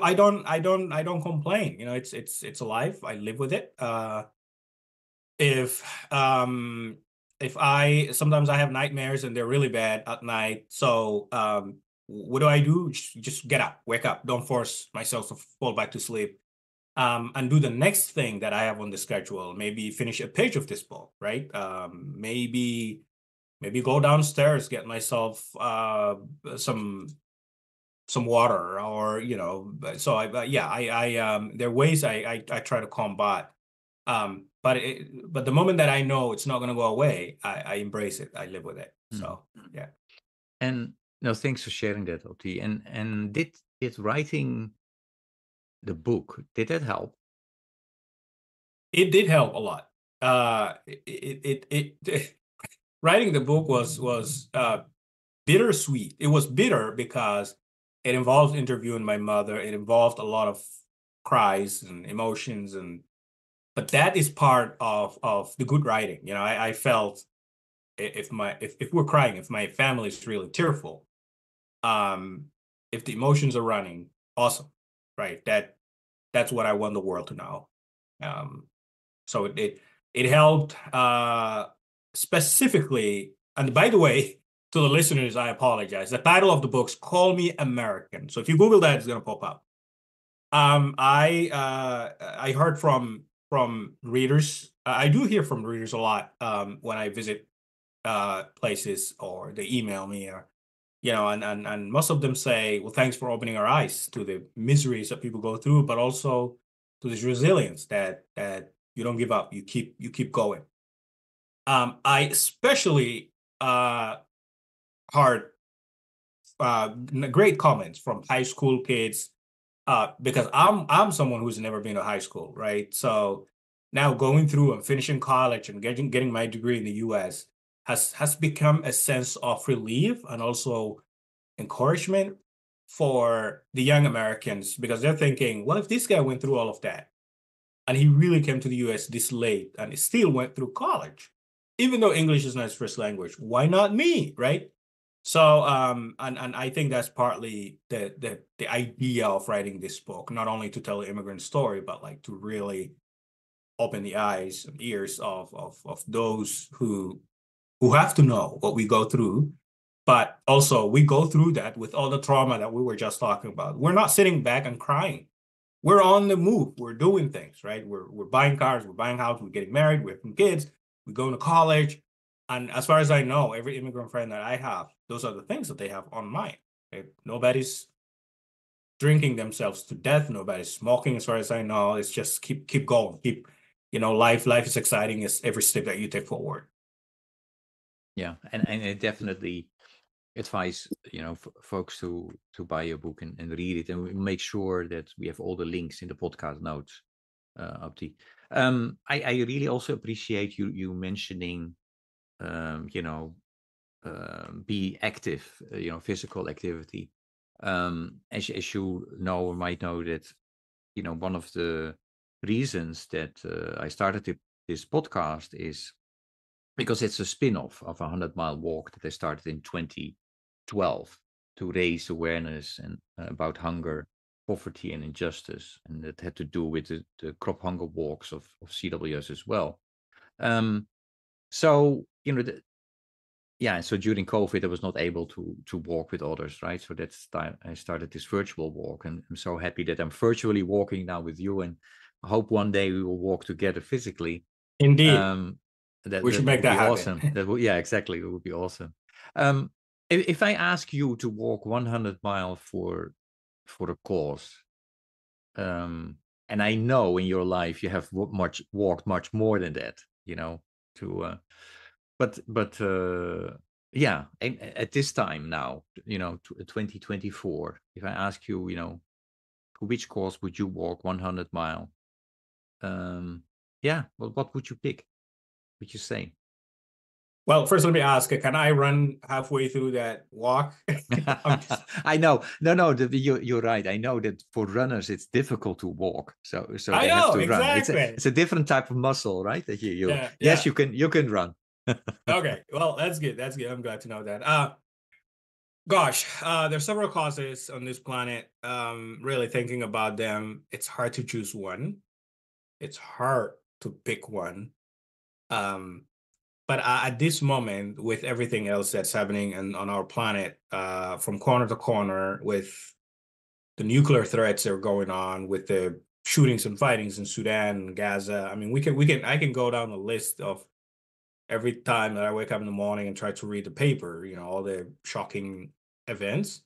don't complain. It's a life. I live with it. If if I sometimes I have nightmares and they're really bad at night. So what do I do? Just get up, wake up, don't force myself to fall back to sleep. And do the next thing that I have on the schedule. Maybe finish a page of this book, right? Maybe go downstairs, get myself some water, or So there are ways I try to combat. But the moment that I know it's not going to go away, I embrace it. I live with it. So yeah, And no, thanks for sharing that, Oti. And did writing the book, did that help? it did help a lot. It writing the book was bittersweet. It was bitter because it involved interviewing my mother. It involved a lot of cries and emotions, but that is part of the good writing. I felt if we're crying, if my family is really tearful, um, if the emotions are running, awesome, right? That's what I want the world to know. Um, so it helped specifically. And by the way, to the listeners, I apologize. The title of the book's "Call Me American." So if you Google that, it's gonna pop up. I heard from readers. I do hear from readers a lot when I visit places, or they email me, or and most of them say, well, thanks for opening our eyes to the miseries that people go through, but also to this resilience that you don't give up, you keep going. I especially heard great comments from high school kids, because I'm someone who's never been to high school, right? So now going through and finishing college and getting my degree in the US has become a sense of relief and also encouragement for the young Americans, because they're thinking, well, if this guy went through all of that and he really came to the US this late and he still went through college, even though English is not his first language, why not me, right? So and I think that's partly the idea of writing this book, not only to tell the immigrant story, but like to really open the eyes and ears of those who have to know what we go through. But also we go through that with all the trauma that we were just talking about. We're not sitting back and crying. We're on the move. We're doing things, right? We're buying cars, we're buying houses, we're getting married, we're having kids, we're going to college. And as far as I know, every immigrant friend that I have, those are the things that they have on mind. Okay? Nobody's drinking themselves to death. Nobody's smoking, as far as I know. It's just keep going. Life is exciting as every step that you take forward. Yeah, and I definitely advise folks to buy your book and read it, and we make sure that we have all the links in the podcast notes, Abdi. I really also appreciate you mentioning be active, physical activity. As you know or might know that one of the reasons that I started this podcast is because it's a spin-off of a 100-mile walk that I started in 2012 to raise awareness and about hunger, poverty, and injustice, and that had to do with the crop hunger walks of CWS as well. So so during COVID, I was not able to walk with others, right? So that's time I started this virtual walk, and I'm so happy that I'm virtually walking now with you, and I hope one day we will walk together physically. Indeed. That We should make would that be happen. awesome. Yeah, exactly. It would be awesome. If I ask you to walk 100 miles for a cause, and I know in your life you have walked much more than that, to but yeah, and at this time now, 2024, if I ask you, for which cause would you walk 100 mile? Yeah, well, what would you pick? Would you say? Well, first, let me ask, can I run halfway through that walk? I know. No, you're right. I know that for runners it's difficult to walk, so I they have know, to run. exactly. It's a different type of muscle, right? That Yeah, yes, yeah. you can run. Okay, well, that's good. That's good. I'm glad to know that. There's several causes on this planet. Really thinking about them, it's hard to choose one. It's hard to pick one. But at this moment, with everything else that's happening on our planet, from corner to corner, with the nuclear threats that are going on, with the shootings and fightings in Sudan, Gaza. I mean, I can go down the list of every time that I wake up in the morning and try to read the paper, all the shocking events.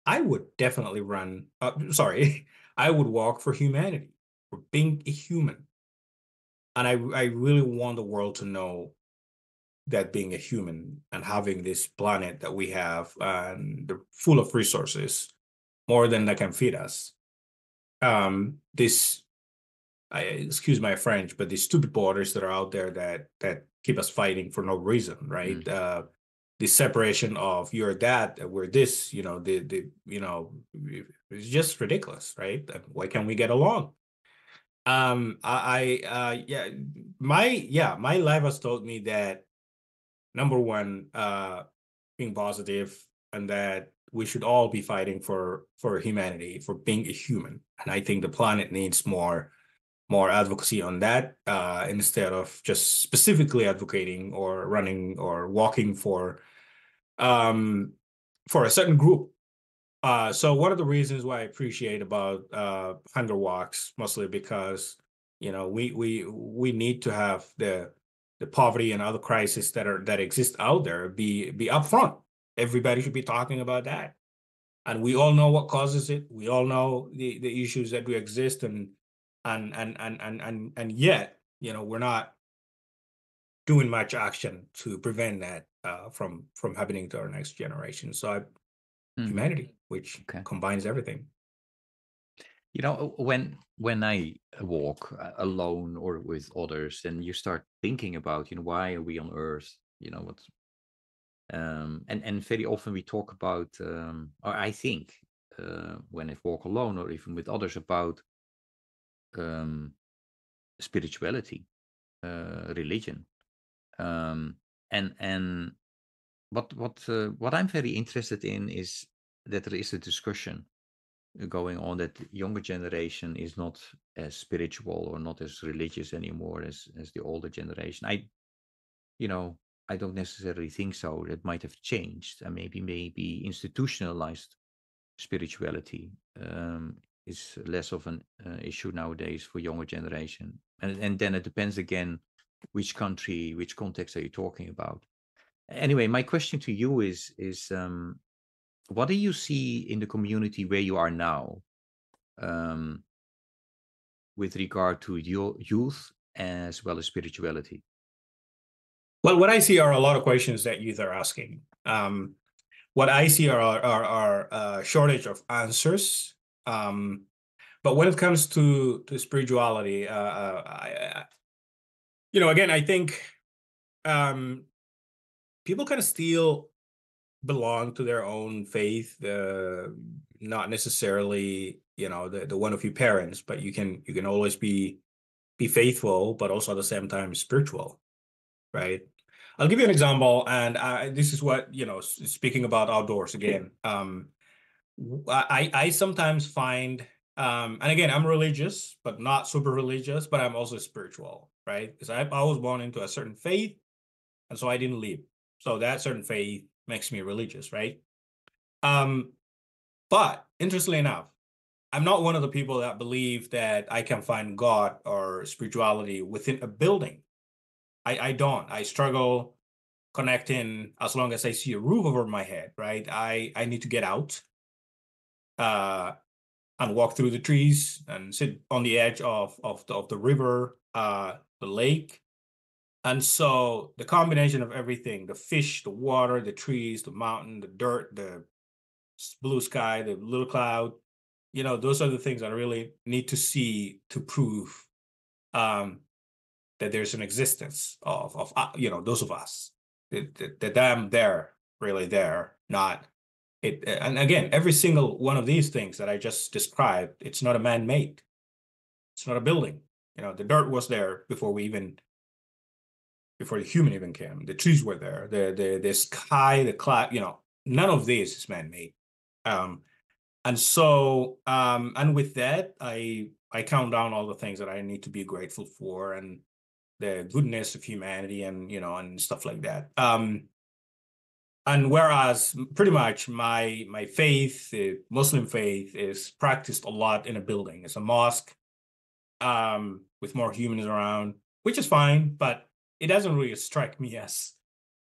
I would definitely run. Sorry, I would walk for humanity, for being a human. And I really want the world to know that being a human and having this planet that we have and they're full of resources, more than that can feed us. Excuse my French, but these stupid borders that are out there that keep us fighting for no reason, right? The separation of you're that, we're this, it's just ridiculous, right? Why can't we get along? Yeah, my life has told me that number one, being positive, and that we should all be fighting for humanity, for being a human. And I think the planet needs more advocacy on that, instead of just specifically advocating or running or walking for a certain group. So one of the reasons why I appreciate about hunger walks, mostly because we need to have the poverty and other crises that exist out there be upfront. Everybody should be talking about that, and we all know what causes it. We all know the issues that do exist, and yet we're not doing much action to prevent that from happening to our next generation. So humanity, which Okay. combines everything. When I walk alone or with others, then you start thinking about, why are we on Earth? What, and very often we talk about, or I think, when I walk alone or even with others, about um, spirituality, religion, and what I'm very interested in is that there is a discussion going on that the younger generation is not as spiritual or not as religious anymore as the older generation. I don't necessarily think so. That might have changed, and maybe institutionalized spirituality is less of an issue nowadays for younger generation. And then it depends again which country, which context are you talking about. Anyway, my question to you is what do you see in the community where you are now? um, with regard to youth as well as spirituality? Well, what I see are a lot of questions that youth are asking. What I see are shortage of answers. But when it comes to spirituality, again, I think people kind of still belong to their own faith, not necessarily, the one of your parents, but you can always be faithful, but also at the same time spiritual, right? I'll give you an example, and this is what, speaking about outdoors again. I sometimes find, and again, I'm religious, but not super religious, but I'm also spiritual, right? Because I was born into a certain faith, and so I didn't leave. So that certain faith makes me religious, right? But interestingly enough, I'm not one of the people that believe that I can find God or spirituality within a building. I don't. I struggle connecting as long as I see a roof over my head, right? I need to get out and walk through the trees and sit on the edge of the river, the lake. And so the combination of everything, the fish, the water, the trees, the mountain, the dirt, the blue sky, the little cloud, those are the things I really need to see to prove that there's an existence of those of us, that I'm there, really there, not it. And again, every single one of these things that I just described, it's not a man-made. It's not a building. The dirt was there before the human even came. The trees were there. The sky, the cloud, none of this is man-made. And so, and with that, I count down all the things that I need to be grateful for, and the goodness of humanity, and and stuff like that. And whereas pretty much my faith, the Muslim faith, is practiced a lot in a building. It's a mosque, with more humans around, which is fine, but it doesn't really strike me as,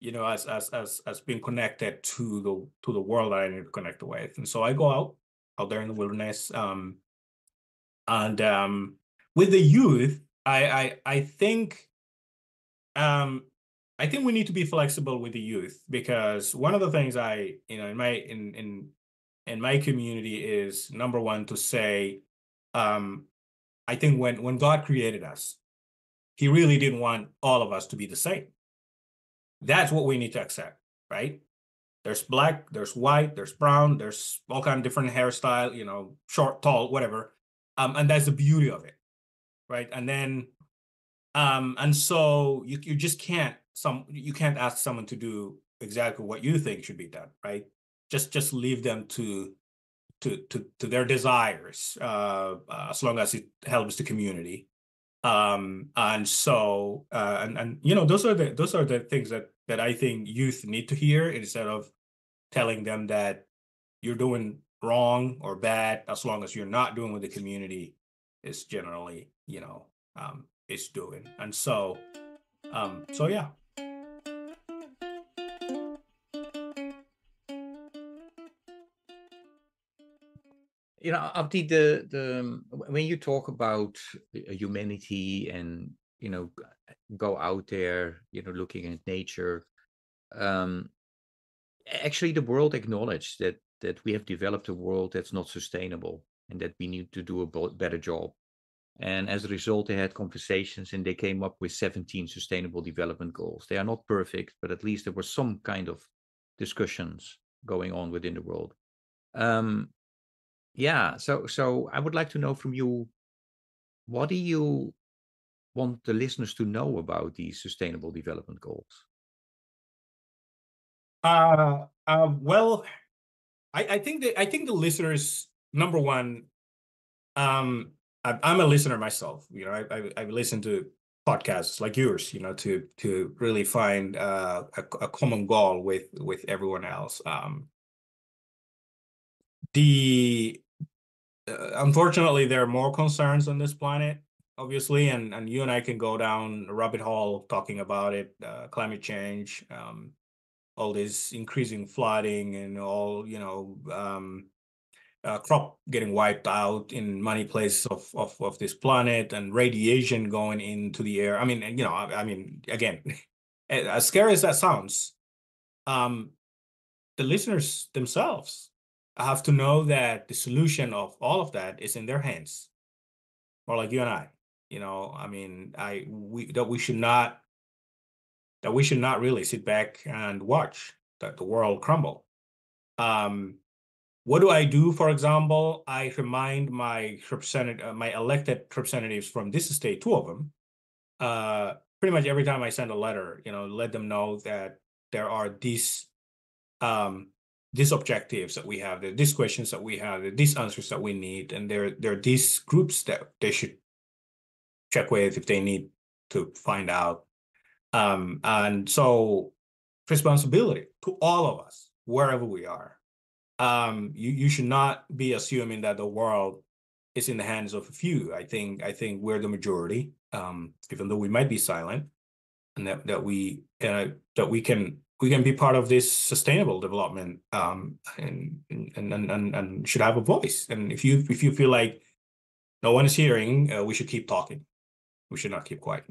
as being connected to the world that I need to connect with. And so I go out there in the wilderness, and with the youth, I think we need to be flexible with the youth, because one of the things in my community is, number one, to say, I think when God created us, he really didn't want all of us to be the same. That's what we need to accept, right? There's black, there's white, there's brown, there's all kind of different hairstyle, short, tall, whatever. And that's the beauty of it, right? And then, and so you just you can't ask someone to do exactly what you think should be done, right? Just leave them to their desires, as long as it helps the community. And so, and those are the things that I think youth need to hear, instead of telling them that you're doing wrong or bad, as long as you're not doing what the community is generally, is doing. And so, yeah. Abdi, when you talk about humanity and go out there, looking at nature, um, actually the world acknowledged that we have developed a world that's not sustainable and that we need to do a better job. And as a result, they had conversations and they came up with 17 sustainable development goals. They are not perfect, but at least there were some kind of discussions going on within the world. Yeah, so I would like to know from you, what do you want the listeners to know about these sustainable development goals? Well, I think the listeners, number one, I'm a listener myself. I listen to podcasts like yours, to really find a common goal with everyone else. The Unfortunately, there are more concerns on this planet, obviously, and you and I can go down a rabbit hole talking about it, climate change, all this increasing flooding, and all, crop getting wiped out in many places of this planet, and radiation going into the air. I mean, I mean, again, as scary as that sounds, the listeners themselves have to know that the solution of all of that is in their hands, or like you and I. I mean, we should not really sit back and watch the world crumble. What do I do? For example, I remind my elected representatives from this state, two of them, pretty much every time I send a letter, let them know that there are these objectives that we have, these questions that we have, these answers that we need, and there are these groups that they should check with if they need to find out. And so responsibility to all of us, wherever we are. You should not be assuming that the world is in the hands of a few. I think we're the majority, even though we might be silent, and that we can be part of this sustainable development, and should have a voice. And if you feel like no one is hearing, we should keep talking. We should not keep quiet.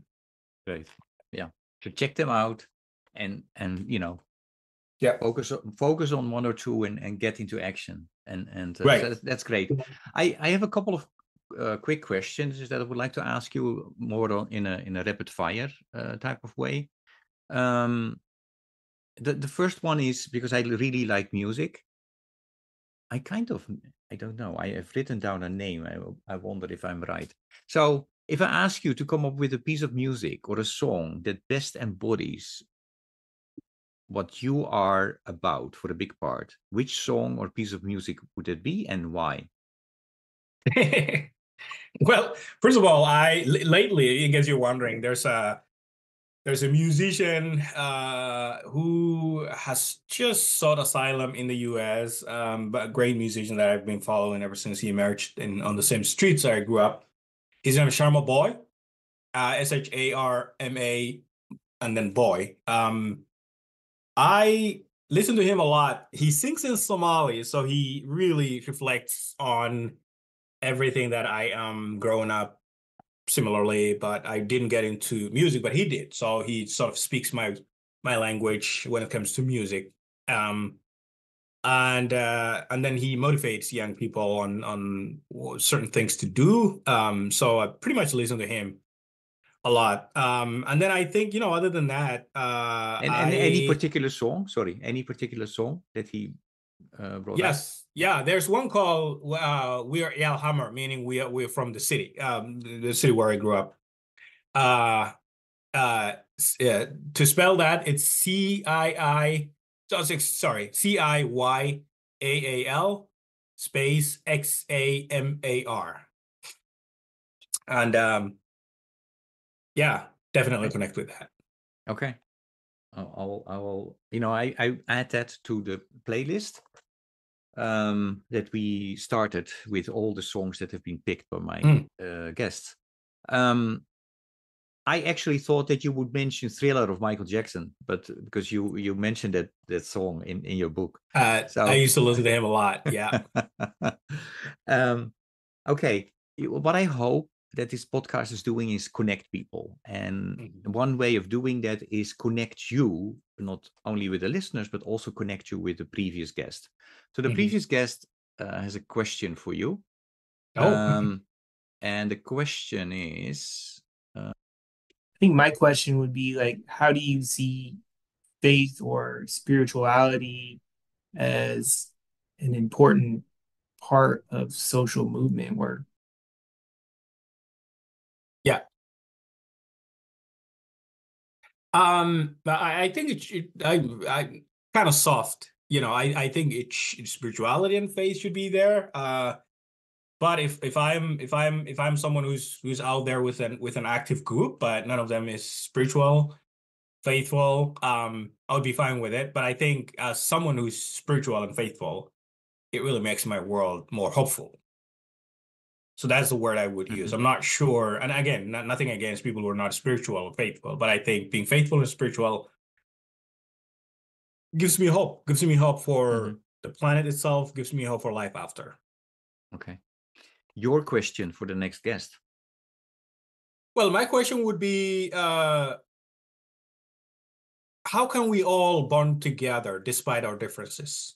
Great. Yeah. So check them out, and Yeah. focus on one or two and get into action. And Right. so that's great. I have a couple of quick questions that I would like to ask you more in a rapid fire type of way. The first one is because I really like music. I don't know. I have written down a name. I wonder if I'm right. So if I ask you to come up with a piece of music or a song that best embodies what you are about for a big part, which song or piece of music would it be and why? Well, first of all, lately, in case you're wondering, there's a musician who has just sought asylum in the U.S., but a great musician that I've been following ever since he emerged on the same streets I grew up. His name is Sharma Boy, Sharma, and then Boy. I listen to him a lot. He sings in Somali, so he really reflects on everything that I am growing up similarly, but I didn't get into music, but he did. So he sort of speaks my language when it comes to music. And then he motivates young people on certain things to do. So I pretty much listen to him a lot. And then I think, other than that, And any particular song? Sorry, any particular song that he brought yes, yeah. There's one called "We Are El Hammer," meaning we're from the city, the city where I grew up. Uh, to spell that, it's CIYAAL space XAMAR, and yeah, definitely connect with that. Okay. I will. I add that to the playlist that we started with all the songs that have been picked by my guests. I actually thought that you would mention Thriller of Michael Jackson, but because you mentioned that song in your book. So I used to listen to him a lot. Yeah. Okay. What I hope that this podcast is doing is connect people. And one way of doing that is connect you, not only with the listeners, but also connect you with the previous guest. So the previous guest has a question for you. And the question is... I think my question would be like, how do you see faith or spirituality as an important part of social movement work? Yeah. I think I kind of soft. I think spirituality and faith should be there. But if I'm someone who's out there with an active group, but none of them is spiritual, faithful, I would be fine with it. But I think as someone who's spiritual and faithful, it really makes my world more hopeful. So that's the word I would use. I'm not sure. And again, nothing against people who are not spiritual or faithful, but I think being faithful and spiritual gives me hope for the planet itself, gives me hope for life after. Okay. Your question for the next guest. Well, my question would be, how can we all bond together despite our differences?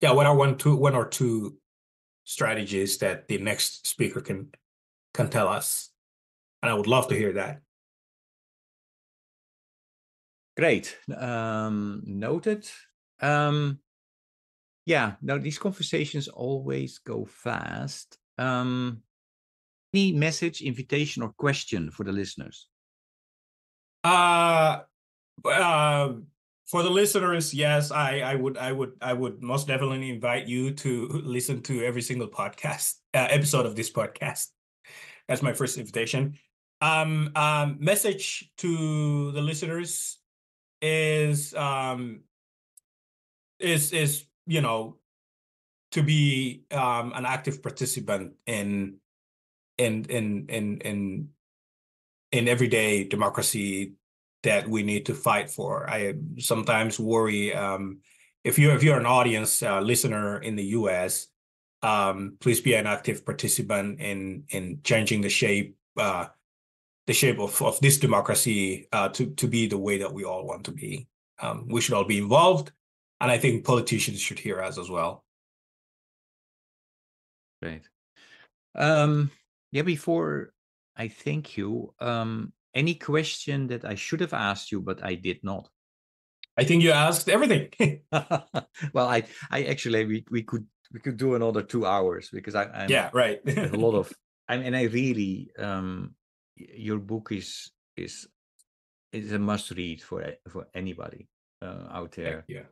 Yeah, what are one or two strategies that the next speaker can tell us? And I would love to hear that. Great. Noted. Yeah, now these conversations always go fast. Any message, invitation, or question for the listeners? For the listeners, yes, I would most definitely invite you to listen to every single podcast episode of this podcast. That's my first invitation. Message to the listeners is to be an active participant in everyday democracy that we need to fight for. I sometimes worry, if you're an audience listener in the US, please be an active participant in changing the shape of this democracy to be the way that we all want to be. We should all be involved, and I think politicians should hear us as well. Great. Yeah, before I thank you, any question that I should have asked you, but I did not? I think you asked everything. Well, I actually we could do another 2 hours because I'm yeah, right. a lot of and I really your book is a must read for anybody out there. Yeah.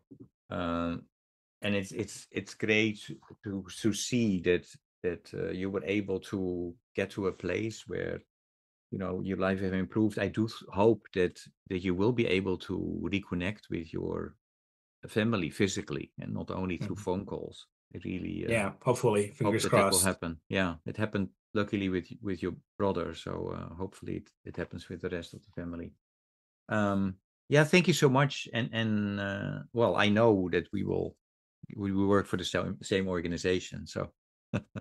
And it's great to see that you were able to get to a place where your life has improved. I do hope that you will be able to reconnect with your family physically and not only through phone calls. I really hopefully, fingers hope crossed. That will happen. Yeah, it happened luckily with your brother, so hopefully it happens with the rest of the family. Yeah, thank you so much. And well, I know that we work for the same organization, so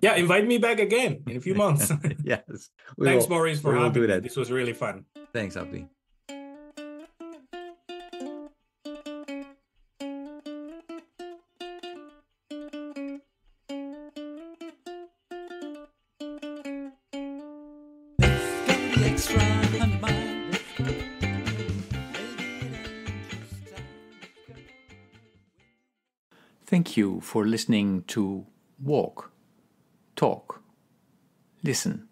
yeah, invite me back again in a few months. Yes. Thanks, Maurice, for having me. That. This was really fun. Thanks, Abdi. Thank you for listening to Walk, Talk, Listen.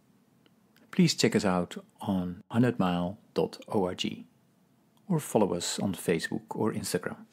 Please check us out on 100mile.org or follow us on Facebook or Instagram.